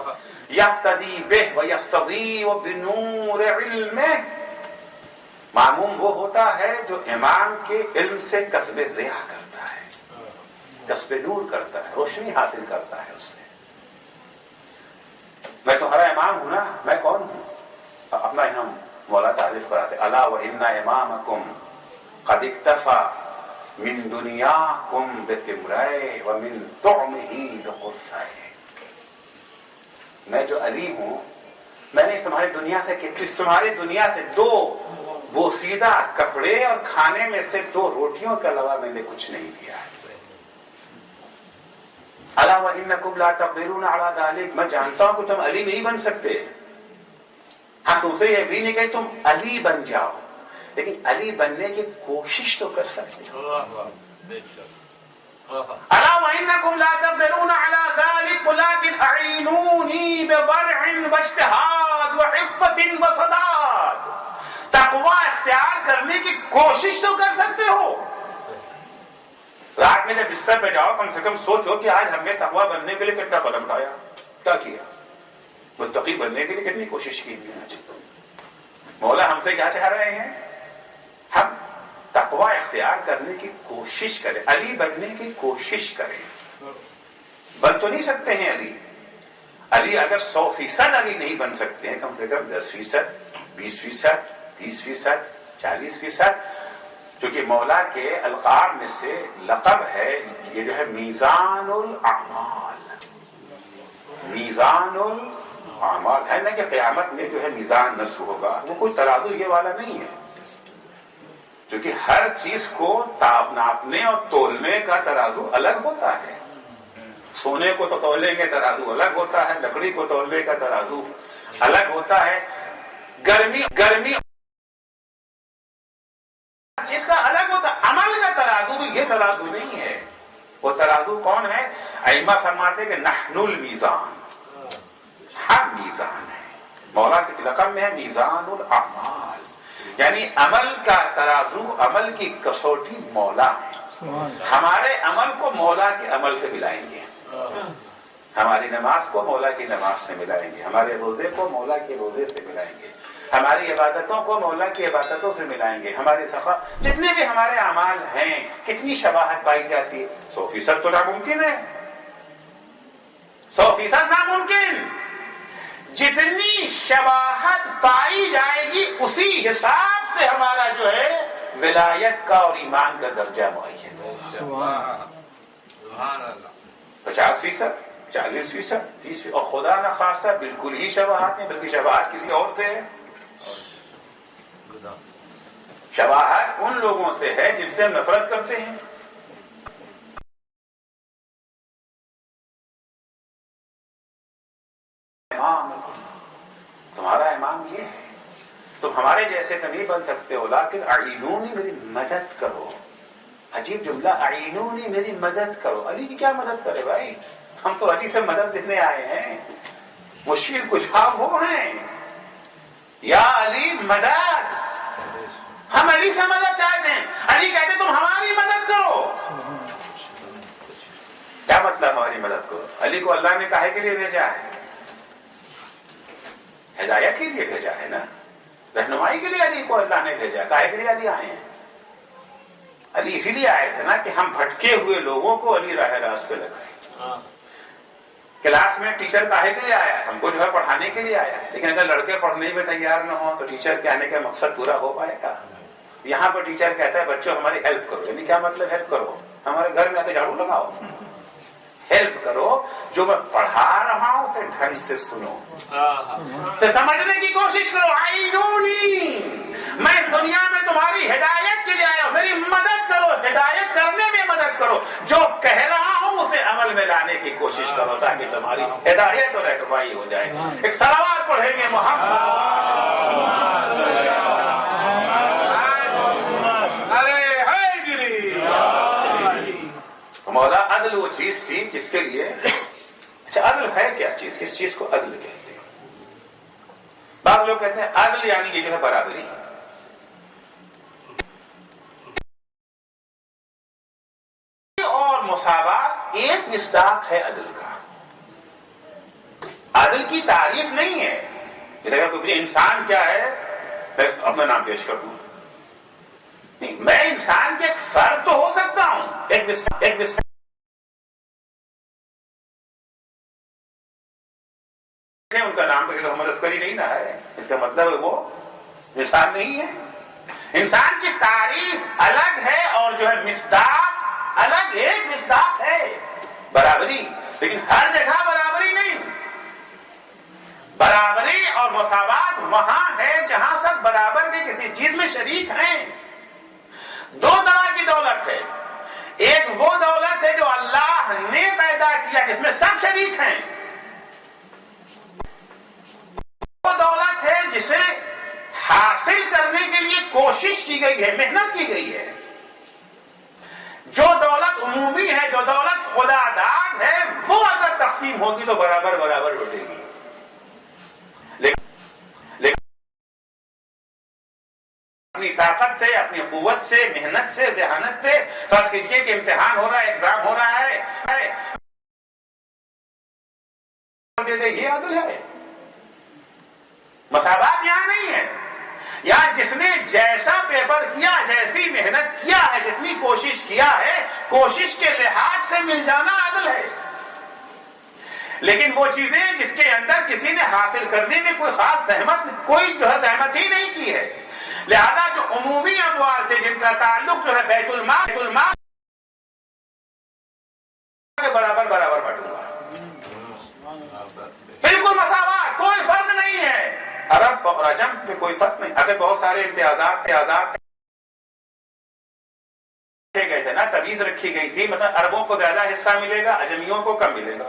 یقتدی بہ ویستضیء بنور علمہ. معموم وہ ہوتا ہے جو امام کے علم سے کسب ضیاء کرتا ہے، کسب نور کرتا ہے، روشنی حاصل کرتا ہے اس سے. میں تمہارا امام ہوں نا، میں کون ہوں؟ اپنا یہاں مولا تعریف کراتے الا وان امامکم قد اکتفى من دنیاکم بتمرئ ومن طعمہ لقرصہ. میں جو علی ہوں، میں نے تمہاری دنیا سے دو بوسیدہ کپڑے اور کھانے میں سے 2 روٹیوں کے علاوہ میں نے کچھ نہیں دیا ہے. الا وانکم لا تقدرون علی ذلک. میں جانتا ہوں کہ تم علی نہیں بن سکتے. ہم تم سے یہ بھی نہیں کہ تم علی بن جاؤ، لیکن علی بننے کی کوشش تو کر سکتے ہو. الا وانکم لا تقدرون علی ذلک ولکن اعینونی بورع واجتہاد وعفۃ وصداد. تقوی اختیار کرنے کی کوشش تو کر سکتے ہو. رات میں جب بستر پہ جاؤ کم سے کم سوچو کہ آج ہم نے تقوی بننے کے لیے کتنا قدم اٹھایا، کیا کیا، متقی بننے کے لیے کتنی کوشش کی. مولا ہم سے کیا چاہ رہے ہیں؟ ہم تقوی اختیار کرنے کی کوشش کریں، علی بننے کی کوشش کریں. بن تو نہیں سکتے ہیں علی اگر 100% علی نہیں بن سکتے ہیں، کم سے کم 10%، 20%، 30%، 40%. کیونکہ مولا کے القاب میں سے لقب ہے یہ جو ہے میزان الاعمال. میزان الاعمال ہے نا کہ قیامت میں جو ہے میزان نصب ہوگا. وہ کوئی ترازو یہ والا نہیں ہے، کیونکہ ہر چیز کو ناپنے اور تولنے کا ترازو الگ ہوتا ہے. سونے کو تو تولیں گے ترازو الگ ہوتا ہے، لکڑی کو تولنے کا ترازو الگ ہوتا ہے، گرمی چیز کا الگ ہوتا ہے. عمل کا ترازو بھی یہ ترازو نہیں ہے. وہ ترازو کون ہے؟ ائمہ فرماتے کہ نحن المیزان، ہم میزان ہے. مولا کے لقب میں ہے میزان الاعمال، یعنی عمل کا ترازو، عمل کی کسوٹی مولا ہے. ہمارے عمل کو مولا کے عمل سے ملائیں گے. ہماری نماز کو مولا کی نماز سے ملائیں گے، ہمارے روزے کو مولا کے روزے سے ملائیں گے، ہماری عبادتوں کو مولا کی عبادتوں سے ملائیں گے، ہمارے جتنے بھی ہمارے اعمال ہیں کتنی شباہت پائی جاتی ہے؟ 100% تو ناممکن ہے، 100% ناممکن۔ جتنی شباہت پائی جائے گی اسی حساب سے ہمارا جو ہے ولایت کا اور ایمان کا درجہ معین ہے۔ 50%، 40%، 30%، اور خدا نہ خواستہ بالکل ہی شباہت نہیں، بلکہ شباہت کسی اور سے ہے۔ شباہت ان لوگوں سے ہے جن سے ہم نفرت کرتے ہیں۔ تمہارا امام یہ ہے، تم ہمارے جیسے تو نہیں بن سکتے ہو، لیکن اعینونی میری مدد کرو۔ عجیب جملہ، اعینونی میری مدد کرو۔ علی کی کیا مدد کرے بھائی؟ ہم تو علی سے مدد لینے آئے ہیں، مشکل کشا وہ ہیں، یا علی مدد۔ ہم علی سے مدد چاہتے ہیں، علی کہتے تم ہماری مدد کرو۔ کیا مطلب ہماری مدد کرو؟ علی کو اللہ نے کاہے کے لیے بھیجا ہے؟ ہدایت کے لیے بھیجا ہے نا، رہنمائی کے لیے علی کو اللہ نے بھیجا۔ کاہے کے لیے علی آئے ہیں؟ علی اسی لیے آئے تھے نا کہ ہم بھٹکے ہوئے لوگوں کو علی راہ راست پہ لگائے۔ کلاس میں ٹیچر کاہے کے لیے آیا ہے؟ ہم کو جو ہے پڑھانے کے لیے آیا ہے، لیکن اگر لڑکے پڑھنے میں تیار نہ ہوں تو ٹیچر کے آنے کا مقصد پورا ہو پائے گا؟ یہاں پر ٹیچر کہتا ہے بچوں ہماری ہیلپ کرو، یعنی کیا مطلب ہیلپ کرو؟ ہمارے گھر میں آ کے جھاڑو لگاؤ، ہیلپ کرو، جو میں پڑھا رہا ہوں اسے ڈھنگ سے سنو، تو سمجھنے کی کوشش کرو۔ عینونی، میں دنیا میں تمہاری ہدایت کے لیے آیا ہوں، میری مدد کرو، ہدایت کرنے میں مدد کرو، جو کہہ رہا ہوں اسے عمل میں لانے کی کوشش کرو تاکہ تمہاری ہدایت اور رہنمائی ہو جائے۔ ایک صلوات پڑھیں گے مولا۔ عدل وہ چیز تھی جس کے لیے، اچھا عدل ہے کیا چیز؟ کس چیز کو عدل کہتے ہیں؟ بعض لوگ کہتے ہیں عدل یعنی یہ جو ہے برابری، اور مساوات ایک مصداق ہے عدل کا۔ عدل کی تعریف نہیں ہے، جیسے اگر کوئی انسان کیا ہے، میں اپنا نام پیش کر دوں، نہیں، میں انسان کے ایک فرد تو ہو سکتا ہوں، ایک ان کا نام تو محمد عسکری نہیں نہ ہے، اس کا مطلب وہ انسان نہیں ہے۔ انسان کی تعریف الگ ہے اور جو ہے مصداق الگ، ایک مصداق ہے برابری، لیکن ہر جگہ برابری نہیں۔ برابری اور مساوات وہاں ہے جہاں سب برابر کے کسی چیز میں شریک ہیں۔ دو طرح کی دولت ہے، ایک وہ دولت ہے جو اللہ نے پیدا کیا جس میں سب شریک ہیں، وہ دولت ہے جسے حاصل کرنے کے لیے کوشش کی گئی ہے، محنت کی گئی ہے۔ جو دولت عمومی ہے، جو دولت خدا داد ہے، وہ اگر تقسیم ہوگی تو برابر برابر بٹے گی، لیکن اپنی طاقت سے، اپنی قوت سے، محنت سے، ذہانت سے، فرض کیجیے کہ امتحان ہو رہا ہے، ایگزام ہو رہا ہے، یہ عدل ہے۔ مساوات یہاں نہیں ہے، یہاں جس نے جیسا پیپر کیا، جیسی محنت کیا ہے، جتنی کوشش کیا ہے، کوشش کے لحاظ سے مل جانا عدل ہے۔ لیکن وہ چیزیں جس کے اندر کسی نے حاصل کرنے میں کوئی خاص زحمت، کوئی جو ہے زحمت ہی نہیں کی ہے، لہذا جو عمومی اموال تھے جن کا تعلق جو ہے بیت المال برابر برابر بٹوں گا، بالکل مساوات، کوئی فرق نہیں ہے۔ عرب اور عجم میں کوئی فرق نہیں، اگر بہت سارے امتیازات گئے تھے نا، تمیز رکھی گئی تھی، مطلب عربوں کو زیادہ حصہ ملے گا، عجمیوں کو کم ملے گا،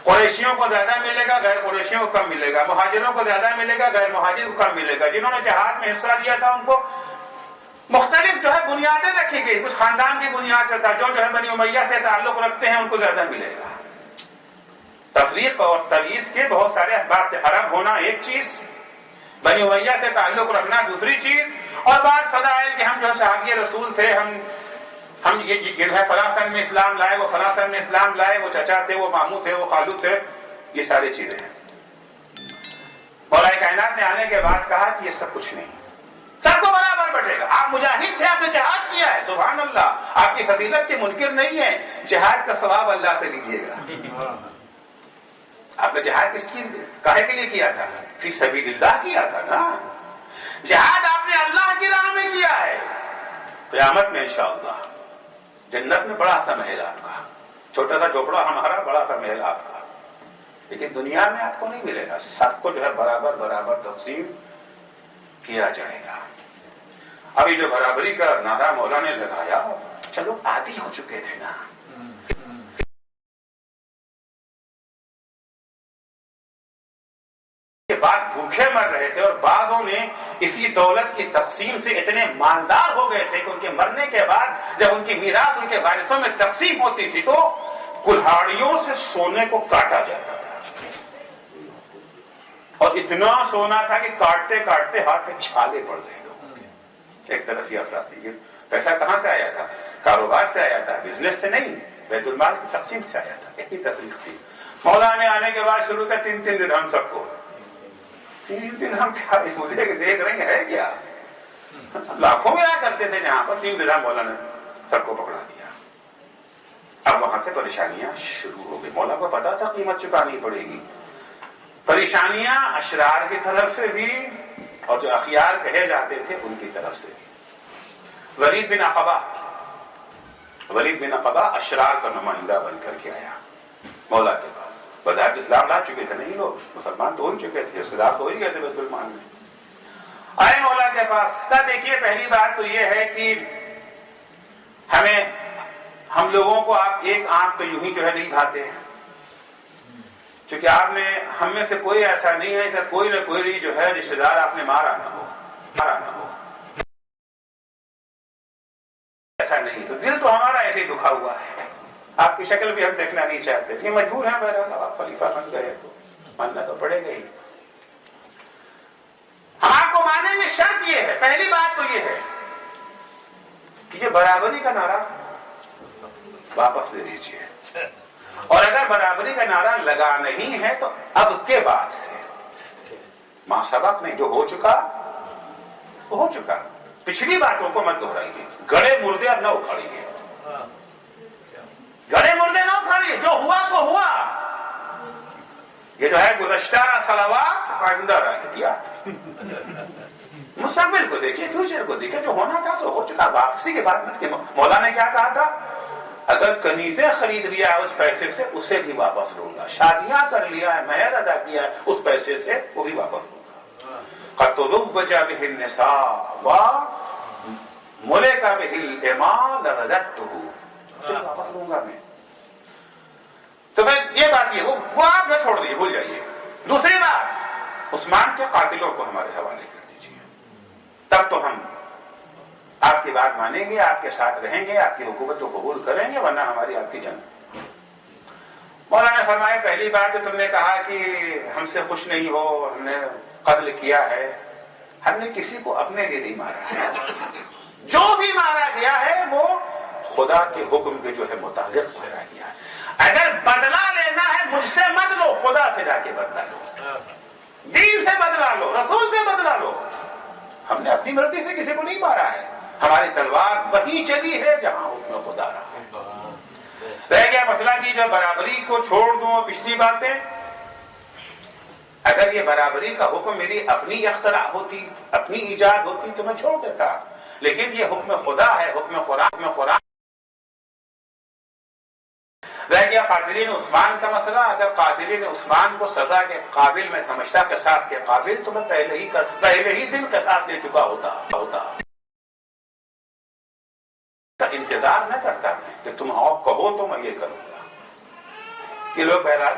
قریشیوں کو زیادہ ملے گا، غیر قریشیوں کو کم ملے گا، مہاجروں کو زیادہ ملے گا، غیر مہاجر کو کم ملے گا۔ جنہوں نے جہاد میں حصہ لیا تھا ان کو مختلف جو ہے بنیادیں رکھی گئی، کچھ خاندان کی بنیاد پہ تھا، جو ہے بنی امیہ سے تعلق رکھتے ہیں ان کو زیادہ ملے گا۔ تفریق اور تمیز کے بہت سارے اسباب تھے، عرب ہونا ایک چیز، بنی امیہ سے تعلق رکھنا دوسری چیز، اور بعض فضائل کہ ہم جو صحابی رسول تھے، ہم ہم یہ ہے فلاں سن میں اسلام لائے، وہ فلاں سن میں اسلام لائے، وہ چچا تھے، وہ ماموں تھے، وہ خالو تھے، یہ ساری چیزیں ہیں۔ مولا کائنات نے آنے کے بعد کہا کہ یہ سب کچھ نہیں، سب کو برابر بٹے گا۔ آپ مجاہد تھے، آپ نے جہاد کیا ہے، سبحان اللہ، آپ کی فضیلت کے منکر نہیں ہیں، جہاد کا ثواب اللہ سے لیجئے گا۔ آپ نے جہاد کس کی کاہے کے لیے کیا تھا؟ فی سبیل اللہ کیا تھا نا۔ جہاد آپ نے اللہ کی راہ میں کیا ہے۔ قیامت میں انشاءاللہ جنت میں بڑا سا محل آپ کا، چھوٹا سا جھوپڑا ہمارا، بڑا سا محل آپ کا، لیکن دنیا میں آپ کو نہیں ملے گا۔ سب کو جو ہے برابر برابر تقسیم کیا جائے گا۔ ابھی جو برابری کا نعرہ مولا نے لگایا، چلو عادی ہو چکے تھے نا، کے بعد بھوکے مر رہے تھے، اور بعضوں نے اسی دولت کی تقسیم سے اتنے مالدار ہو گئے تھے کہ ان کے مرنے کے بعد جب ان کی میراث ان کے وارثوں میں تقسیم ہوتی تھی تو کلہاڑیوں سے سونے کو کاٹا جاتا تھا، اور اتنا سونا تھا کہ کاٹتے کاٹتے ہاتھ میں چھالے پڑ گئے لوگوں کے۔ ایک طرف یہ افراد، پیسہ کہاں سے آیا تھا؟ کاروبار سے آیا تھا، بزنس سے نہیں، بیت المال کی تقسیم سے آیا تھا۔ اتنی تفریق تھی۔ مولا نے آنے کے بعد شروع کیا، 3 درہم سب کو۔ 3 درہم کیا مجھے دیکھ رہے ہیں کیا؟ لاکھوں میں آ کرتے تھے جہاں پر 3 درہم مولا نے سب کو پکڑا دیا۔ اب وہاں سے پریشانیاں شروع ہو گئی۔ مولا کو پتا تھا قیمت چکانی پڑے گی۔ پریشانیاں اشرار کی طرف سے بھی اور جو اخیار کہے جاتے تھے ان کی طرف سے بھی۔ ولید بن عقبہ اشرار کا نمائندہ بن کر کے آیا مولا کے پاس۔ بظاہر اسلام لا چکے تھے، نہیں لوگ مسلمان تو ہو ہی چکے تھے، حصے دار تو ہو ہی گئے تھے بیت المال میں۔ آئے مولا کے پاس، کہا دیکھیے پہلی بات تو یہ ہے کہ ہم لوگوں کو آپ ایک آنکھ تو یوں ہی جو ہے نہیں بھاتے ہیں، کیونکہ آپ نے ہم میں سے کوئی ایسا نہیں ہے، ایسا کوئی نہ کوئی جو ہے رشتہ دار آپ نے مارا نہ ہو، ایسا نہیں، تو دل تو ہمارا ایسے ہی دکھا ہوا ہے، آپ کی شکل بھی ہم دیکھنا نہیں چاہتے تھے، مجبور ہیں بہرحال، آپ خلیفہ بن گئے تو ماننا تو پڑے گا ہی۔ ہم آپ کو مانیں گے، شرط یہ ہے، پہلی بات تو یہ ہے کہ یہ برابری کا نعرہ واپس لے لیجیے، اور اگر برابری کا نعرہ لگا نہیں ہے تو اب کے بعد سے ما سبق نہیں، جو ہو چکا وہ ہو چکا، پچھلی باتوں کو مت دہرائیے، گڑے مردے اب نہ اکھاڑیے، گڑے مردے نہ اکھاڑیے، جو ہوا سو ہوا، یہ جو ہے گزشتہ صلوات آئندہ رہ گیا، مستقبل کو دیکھیے، فیوچر کو دیکھیے، جو ہونا تھا سو ہو چکا، واپسی کے بعد مت۔ مولا نے کیا کہا تھا؟ اگر کنیزیں خرید لیا ہے اس پیسے سے اسے بھی واپس لوں گا، شادیاں کر لیا ہے، مہر ادا کیا ہے اس پیسے سے وہ بھی واپس لوں گا۔ قد تزوج به النساء وملك به الإماء لرددته، اسے واپس لوں گا میں۔ تو میں یہ بات وہ آپ نہ چھوڑ دیجیے، بھول جائیے۔ دوسری بات، عثمان کے قاتلوں کو ہمارے حوالے کر دیجیے، تب تو ہم آپ کی بات مانیں گے، آپ کے ساتھ رہیں گے، آپ کی حکومت کو قبول کریں گے، ورنہ ہماری آپ کی جنگ۔ مولا نے فرمایا پہلی بات تو تم نے کہا کہ ہم سے خوش نہیں ہو، ہم نے قتل کیا ہے، ہم نے کسی کو اپنے لیے نہیں مارا ہے، جو بھی مارا گیا ہے وہ خدا کے حکم کے جو ہے مطابق مارا گیا ہے۔ اگر بدلہ لینا ہے مجھ سے مت لو، خدا سے جا کے بدلہ لو، دین سے بدلہ لو، رسول سے بدلہ لو۔ ہم نے اپنی مرضی سے کسی کو نہیں مارا ہے، ہماری تلوار وہیں چلی ہے جہاں حکم خدا رہا ہے۔ رہ گیا مسئلہ کی جو برابری کو چھوڑ دوں، پچھلی باتیں، اگر یہ برابری کا حکم میری اپنی اختراع ہوتی، اپنی ایجاد ہوتی تو میں چھوڑ دیتا، لیکن یہ حکم خدا ہے، حکم قرآن۔ رہ گیا قاتلین عثمان کا مسئلہ، اگر قاتلین عثمان کو سزا کے قابل میں سمجھتا، قصاص کے قابل، تو میں پہلے ہی دن قصاص لے چکا ہوتا۔ انتظار نہ کرتا کہ تم آؤ کہو تو میں یہ کروں گا۔ یہ لوگ بہرحال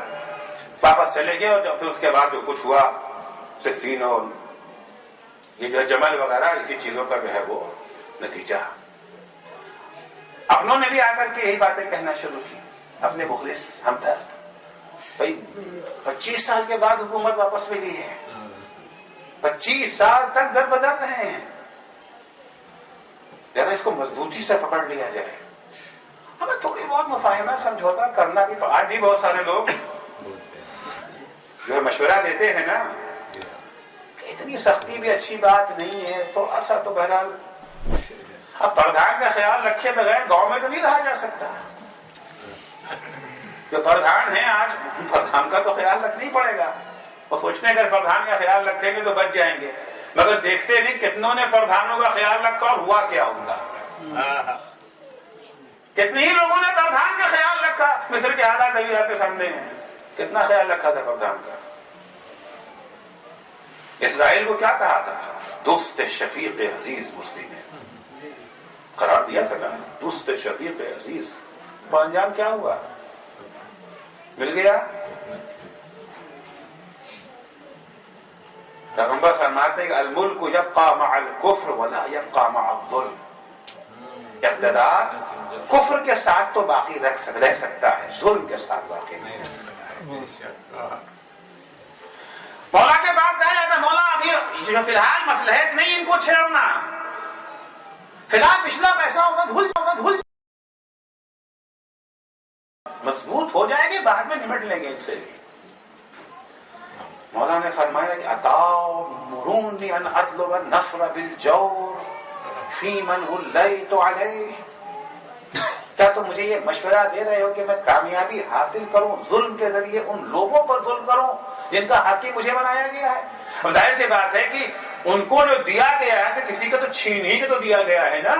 واپس چلے گئے، اور پھر اس کے بعد جو کچھ ہوا صفین اور یہ جو جمل وغیرہ اسی چیزوں کا جو ہے وہ نتیجہ۔ اپنوں نے بھی آ کر کے یہی باتیں کہنا شروع کی، اپنے مخلص ہمدرد، بھائی 25 سال کے بعد حکومت واپس ملی ہے، 25 سال تک در بدر رہے ہیں، ذرا اس کو مضبوطی سے پکڑ لیا جائے، بہت مفاہمہ سمجھوتا کرنا بھی. آج بھی بہت سارے لوگ جو مشورہ دیتے ہیں نا، اتنی سختی بھی اچھی بات نہیں ہے، تو ایسا تو بہرحال اب پردھان کا خیال رکھے بغیر گاؤں میں تو نہیں رہا جا سکتا. جو پردھان ہیں آج، پردھان کا تو خیال رکھنا ہی پڑے گا. وہ سوچتے ہیں اگر پردھان کا خیال رکھیں گے تو بچ جائیں گے، مگر دیکھتے نہیں کتنوں نے پردھانوں کا خیال رکھا اور ہوا کیا ان کا. کتنے ہی لوگوں نے پردھان کا خیال رکھا. مصر کے حالات ابھی آپ کے سامنے ہیں، کتنا خیال رکھا تھا پردھان کا. اسرائیل کو کیا کہا تھا؟ دوست شفیق عزیز. مرسی نے قرار دیا تھا نا، دوست شفیق عزیز. تو انجام کیا ہوا؟ مل گیا. پیغمبر فرماتے ہیں کہ الملک یبقى مع الکفر ولا يبقى مع الظلم. اقتدار کفر کے ساتھ تو باقی رہ سکتا ہے، ظلم کے ساتھ باقی نہیں رہ سکتا. مولا کے پاس کہا جاتا ہے مولا ابھی جو فی الحال مصلحت نہیں ان کو چھیڑنا، فی الحال پچھلا پیسہ ہوگا بھول مضبوط ہو جائے گی، بعد میں نمٹ لیں گے ان سے. مولا نے فرمایا کہ اتامرونی ان اطلب النصر بالجور فی من ولیت علیہ. کیا تم مجھے یہ مشورہ دے رہے ہو کہ میں کامیابی حاصل کروں ظلم کے ذریعے، ان لوگوں پر ظلم کروں جن کا حق ہی مجھے بنایا گیا ہے؟ اب ظاہر سی بات ہے کہ ان کو جو دیا گیا ہے تو کسی کا تو چھین ہی کے تو دیا گیا ہے نا.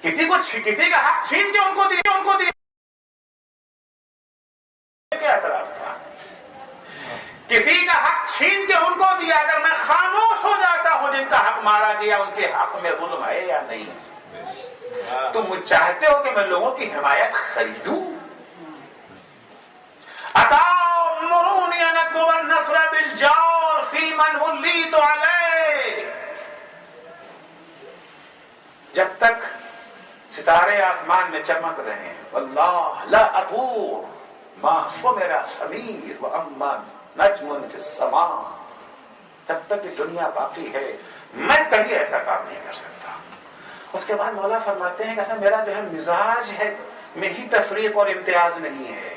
کسی کا حق چھین کے ان کو دیا کیا اعتراض تھا؟ کسی کا حق چھین کے ان کو دیا. اگر میں خاموش ہو جاتا ہوں جن کا حق مارا گیا ان کے حق میں ظلم ہے یا نہیں؟ تم چاہتے ہو کہ میں لوگوں کی حمایت خریدوں؟ اتامرونی ان اطلب النصر بالجور فی من ولیت علیہ. جب تک ستارے آسمان میں چمک رہے ہیں، واللہ لا اطور ما سمر سمیر واما نجم فی السماء، جب تک یہ دنیا باقی ہے میں کہیں ایسا کام نہیں کر سکتا. اس کے بعد مولا فرماتے ہیں کہ میرا جو ہے مزاج ہے میں ہی تفریق اور امتیاز نہیں ہے.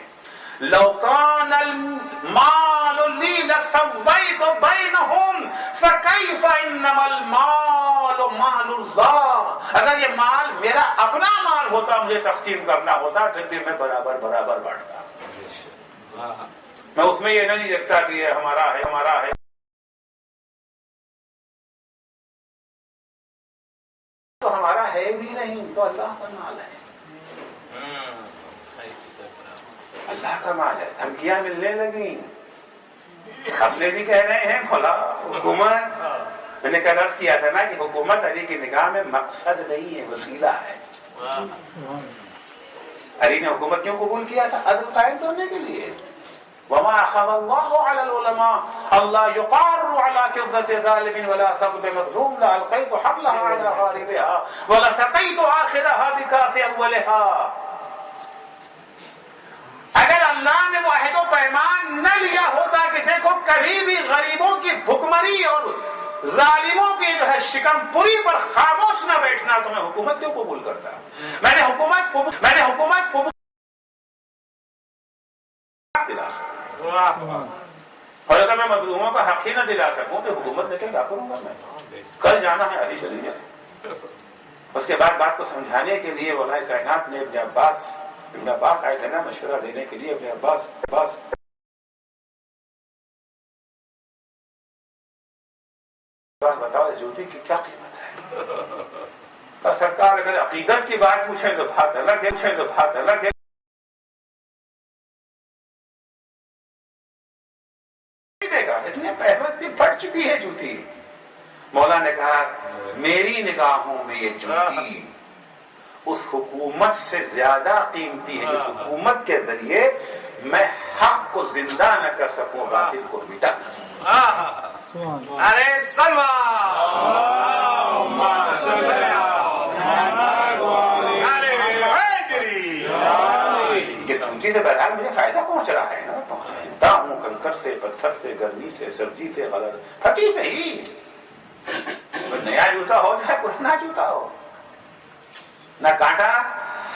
لو کان المال لی لسویت بینہم فکیف انما المال مال اللہ. اگر یہ مال میرا اپنا مال ہوتا، مجھے تقسیم کرنا ہوتا، پھر بھی میں برابر بانٹتا. میں اس میں یہ نہیں دیکھتا کہ یہ ہمارا ہے تو ہمارا ہے بھی نہیں، تو اللہ کا مال ہے. اللہ کا مال ہے. دھمکیاں ملنے لگیں. اپنے بھی کہہ رہے ہیں مولا حکومت، میں نے کل عرض کیا تھا نا کہ حکومت علی کی نگاہ میں مقصد نہیں ہے، وسیلہ ہے. علی نے حکومت کیوں قبول کیا تھا؟ عدل قائم کرنے کے لیے. وما اخذ الله على العلماء الله يقار على كذة ظالم ولا ثقب مظلوم لألقيت حبلها على غاربها ولسقيت آخرها بكاس أولها. اگر اللہ نے وہ عہد و پیمان نہ لیا ہوتا کہ دیکھو کبھی بھی غریبوں کی بھکمری اور ظالموں کی جو ہے شکم پوری پر خاموش نہ بیٹھنا، تو میں حکومت کیوں قبول کرتا؟ میں نے حکومت قبول اور اگر میں مظلوموں کا حق ہی نہ دلا سکوں تو حکومت لے کے کیا کروں گا؟ میں کل جانا ہے علی چلی جائے. اس کے بعد بات کو سمجھانے کے لیے مولا کائنات نے ابن عباس آئے تھے نا مشورہ دینے کے لیے. ابن عباس بتاؤ اس جوتی کی کیا قیمت ہے؟ سرکار اگر عقیدت کی بات پوچھیں تو بات الگ ہے. اتنی پھٹ چکی ہے جوتی. مولا نے کہا میری نگاہوں میں یہ جوتی اس حکومت سے زیادہ قیمتی ہے جس حکومت کے ذریعے میں حق کو زندہ نہ کر سکوں، باطل کو مٹا نہ سکوں. ارے سلوا اس جوتی سے بہرحال مجھے فائدہ پہنچ رہا ہے نا. پہنچتا ہوں کنکر سے، پتھر سے، گرمی سے، سردی سے، پھٹی سے ہی. نیا جوتا ہو چاہے پرانا جوتا ہو، نہ کانٹا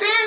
3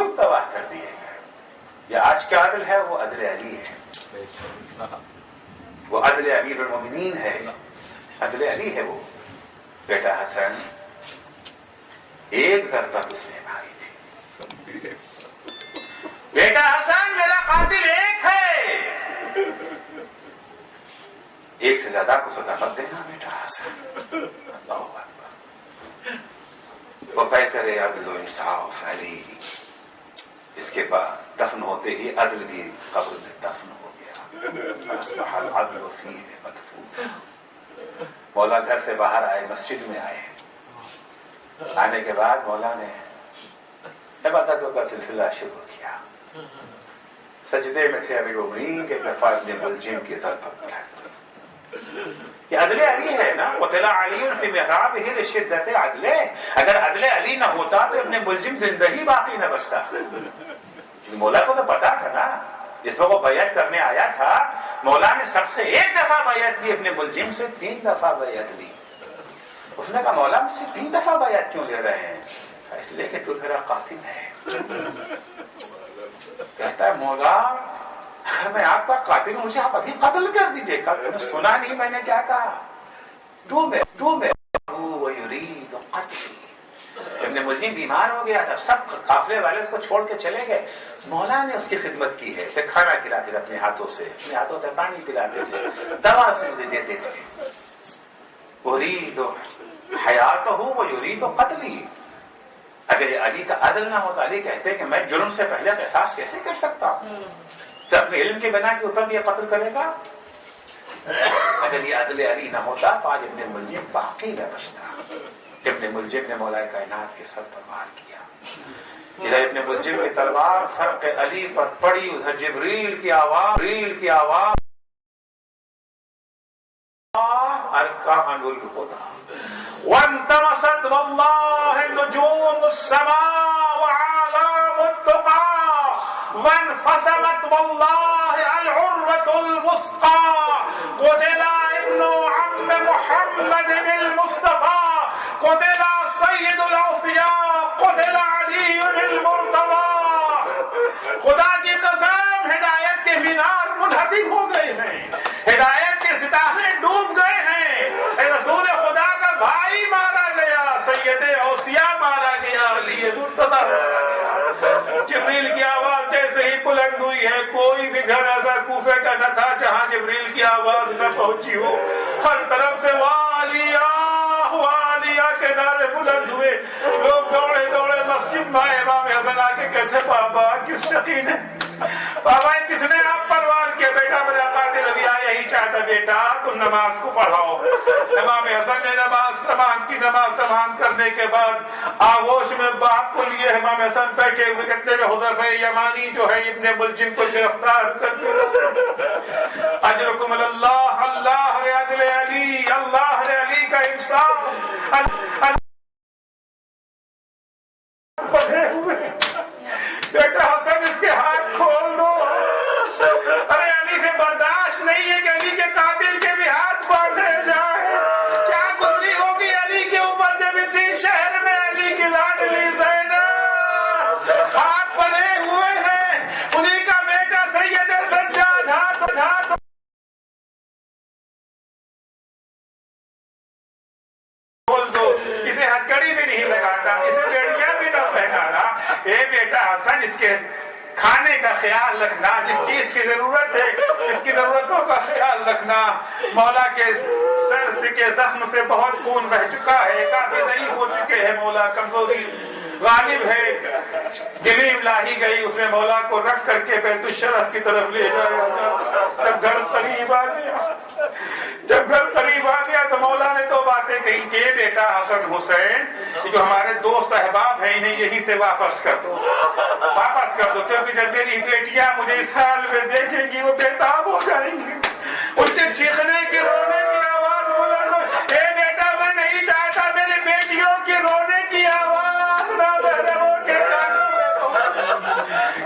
کوئی تباہ کر دیے گئے. یہ آج کا عدل ہے وہ عدل علی ہے, وہ عدل امیر المومنین ہے, عدل علی ہے. وہ بیٹا حسن ایک ضربت اس نے ماری تھی. بیٹا حسن میرا قاتل ایک ہے, ایک سے زیادہ کو سزا مت دینا بیٹا حسن. اللہ اکبر. وہ بہتر عدل و انصاف علی, اس کے بعد دفن ہوتے ہی عدل بھی قبر میں دفن ہو گیا. اصبح العدل فیہ مدفون. مولا گھر سے باہر آئے, مسجد میں آئے. آنے کے بعد مولا نے عبادتوں کا سلسلہ شروع کیا. سجدے میں تھے امیر المومنین کے دفاع ابن ملجم کی ضربت پڑھتے. یہ عدل علی ہے نا. قتل علی فی محرابہ لشدت عدلہ. اگر عدل علی نہ ہوتا تو ابن ملجم زندہ ہی باقی نہ بچتا. مولا کو تو پتا تھا نا, جس وقت وہ بیعت کرنے آیا تھا مولا نے سب سے ایک دفعہ بیعت لی, ابن ملجم سے 3 دفعہ بیعت لی. اس نے کہا مولا مجھ سے 3 دفعہ بیعت کیوں لے رہے ہیں؟ اس لیے کہ تو میرا قاتل ہے. کہتا ہے مولا اگر میں آپ کا قاتل ہوں مجھے آپ ابھی قتل کر دیجئے. نے سنا نہیں میں نے کیا کہا؟ وَيُرِيدُ قَتْلِي. ابن ملجم بیمار ہو گیا تھا, سب قافلے والے اس کو چھوڑ کے چلے گئے. مولا نے اس کی خدمت کی ہے, اسے کھانا کھلاتے تھے اپنے ہاتھوں سے پانی پلاتے تھے, دوا سے دیتے تھے. اُرِيدُ حَيَاتَهُ وَيُرِيدُ قَتْلِي. اگر یہ علی کا عدل نہ ہوتا, علی کہتے کہ میں جرم سے پہلے قصاص کیسے کر سکتا ہوں, تو اپنے علم کے بنا کے اوپر بھی یہ قتل کرے گا. اگر یہ عدل علی نہ ہوتا تو آج ابن ملجم باقی نہ بچتا. ابن ملجم نے مولا کائنات کے سر پر وار کیا. ادھر ابن ملجم کی تلوار فرق علی پر پڑی, ادھر جبریل کی آواز ارکان الہدی وانتمست والله نجوم السماء وعلام التقى وانفصمت والله العروة الوثقى قتل ابن عم محمد المصطفى قتل سید الاوصیاء قتل علی المرتضی. خدا کی قسم ہدایت کے مینار منہدم ہو گئے ہیں, ہدایت کے ستارے ڈوب گئے ہیں. رسول خدا کا بھائی مارا گیا, سید اوصیاء مارا گیا, علی مرتضی مارا گیا. جبریل کی آواز جیسے ہی بلند ہوئی ہے, کوئی بھی گھر ایسا کوفے کا نہ تھا جہاں جبریل کی آواز نہ پہنچی ہو. ہر طرف سے والیہ کے نعرے بلند ہوئے. لوگ دوڑے مسجد میں آئے. امام حسن آ کے کہتے بابا کس شقی نے, بابا کس نے آپ پر وار کیا؟ بیٹا میرا قاتل ابھی آیا ہی چاہتا, بیٹا تم نماز کو پڑھاؤ. امام حسن نے نماز تمام کی. نماز تمام کرنے کے بعد آغوش میں باپ کو لیے امام حسن بیٹھے ہوئے کہتے ہیں حذیفہ یمانی جو ہے ابن ملجم کو گرفتار کر کے اجرکم اللہ, اللہ عدل علی, اللہ علی کا انصاف. بیٹا حسن اس کے ہاتھ کھول دو. ارے علی سے برداشت نہیں ہے کہ علی کے قاتل کے بھی ہاتھ باندھے جائیں. کیا گزری ہوگی علی کے اوپر جب اسی شہر میں علی کی لاڈلی زینب ہاتھ بندھے ہوئے ہیں. انہیں کا بیٹا سید سجاد ہاتھ کھول دو. اسے ہتھکڑی بھی نہیں لگاتا, اسے بیڑیاں بھی نہ پہنانا. اے بیٹا حسن اس کے کھانے کا خیال رکھنا, جس چیز کی ضرورت ہے اس کی ضرورتوں کا خیال رکھنا. مولا کے سر کے زخم سے بہت خون بہ چکا ہے, کافی ضعیف ہو چکے ہیں مولا, کمزوری غالب ہے. گلیم لاہی گئی, اس نے مولا کو رکھ کر کے بیت الشرف کی طرف لے جایا. جب گھر قریب آ گیا تو مولا نے 2 باتیں کہی کہ بیٹا حسن حسین جو ہمارے 2 صحباب ہیں انہیں یہیں سے واپس کر دو, کیونکہ جب میری بیٹیاں مجھے اس حال میں دیکھیں گی وہ بےتاب ہو جائیں گی. ان کے چیخنے کی رونے کی آواز بلند ہو. اے بیٹا میں نہیں چاہتا میری بیٹیوں کی رونے کی آواز نہ محرموں کے کانوں میں.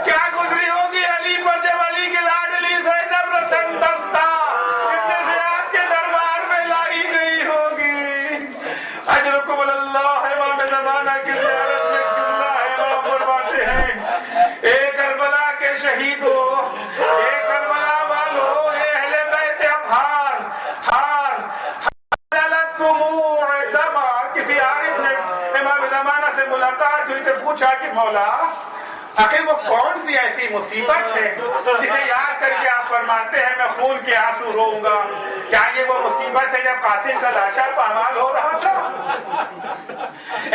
کیا گزری ہوگی علی پر جب علی کی لاڈلی زینب رسن دستہ ابن زیاد کے دربار میں لائی گئی ہوگی. اجرکم اللہ. امام زمانہ کی زیارت میں کیوں نہ ہے, امام فرماتے ہیں اے کربلا کے شہیدوں، اے کربلا والوں، اے اہل بیت اطہار، کسی عارف نے امام زمانہ سے ملاقات ہوئی تو پوچھا کہ مولا آخر وہ کون سی ایسی مصیبت ہے جسے یاد کر کے آپ فرماتے ہیں میں خون کے آنسو روؤں گا؟ کیا یہ وہ مصیبت ہے جب قاسم کا لاشا پامال ہو رہا تھا؟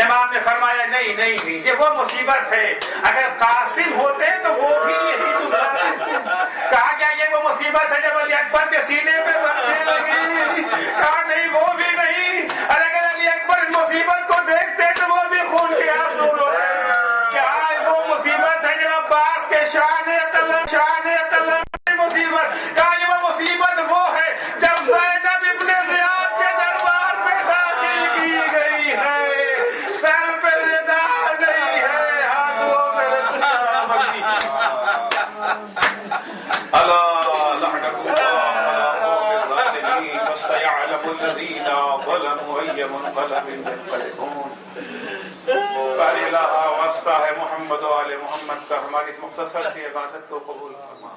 امام نے فرمایا نہیں، یہ وہ مصیبت ہے اگر قاسم ہوتے تو وہ بھی یہی کہا گیا یہ وہ مصیبت ہے جب علی اکبر کے سینے پہ برچے لگی، کہا نہیں وہ بھی نہیں، اور اگر علی اکبر اس مصیبت کو دیکھتے تو وہ بھی خون کے آنسو روتے۔ کیا وہ مصیبت ہے جب عباس کے شان قلم کی مصیبت، کہا یہ وہ مصیبت وہ ہے جب زینب ابن زیاد کے دربار میں داخل کی گئی ہے، سر پہ ردا نہیں ہے، ہاتھوں میں رسیاں بندھی۔ الا لعنت اللہ علی الظالمین وسيعلم الذین ظلموا ای منقلب ينقلبون۔ باری الہ واسطہ ہے محمد و آل محمد کا ہماری اس مختصر سی عبادت کو قبول فرما۔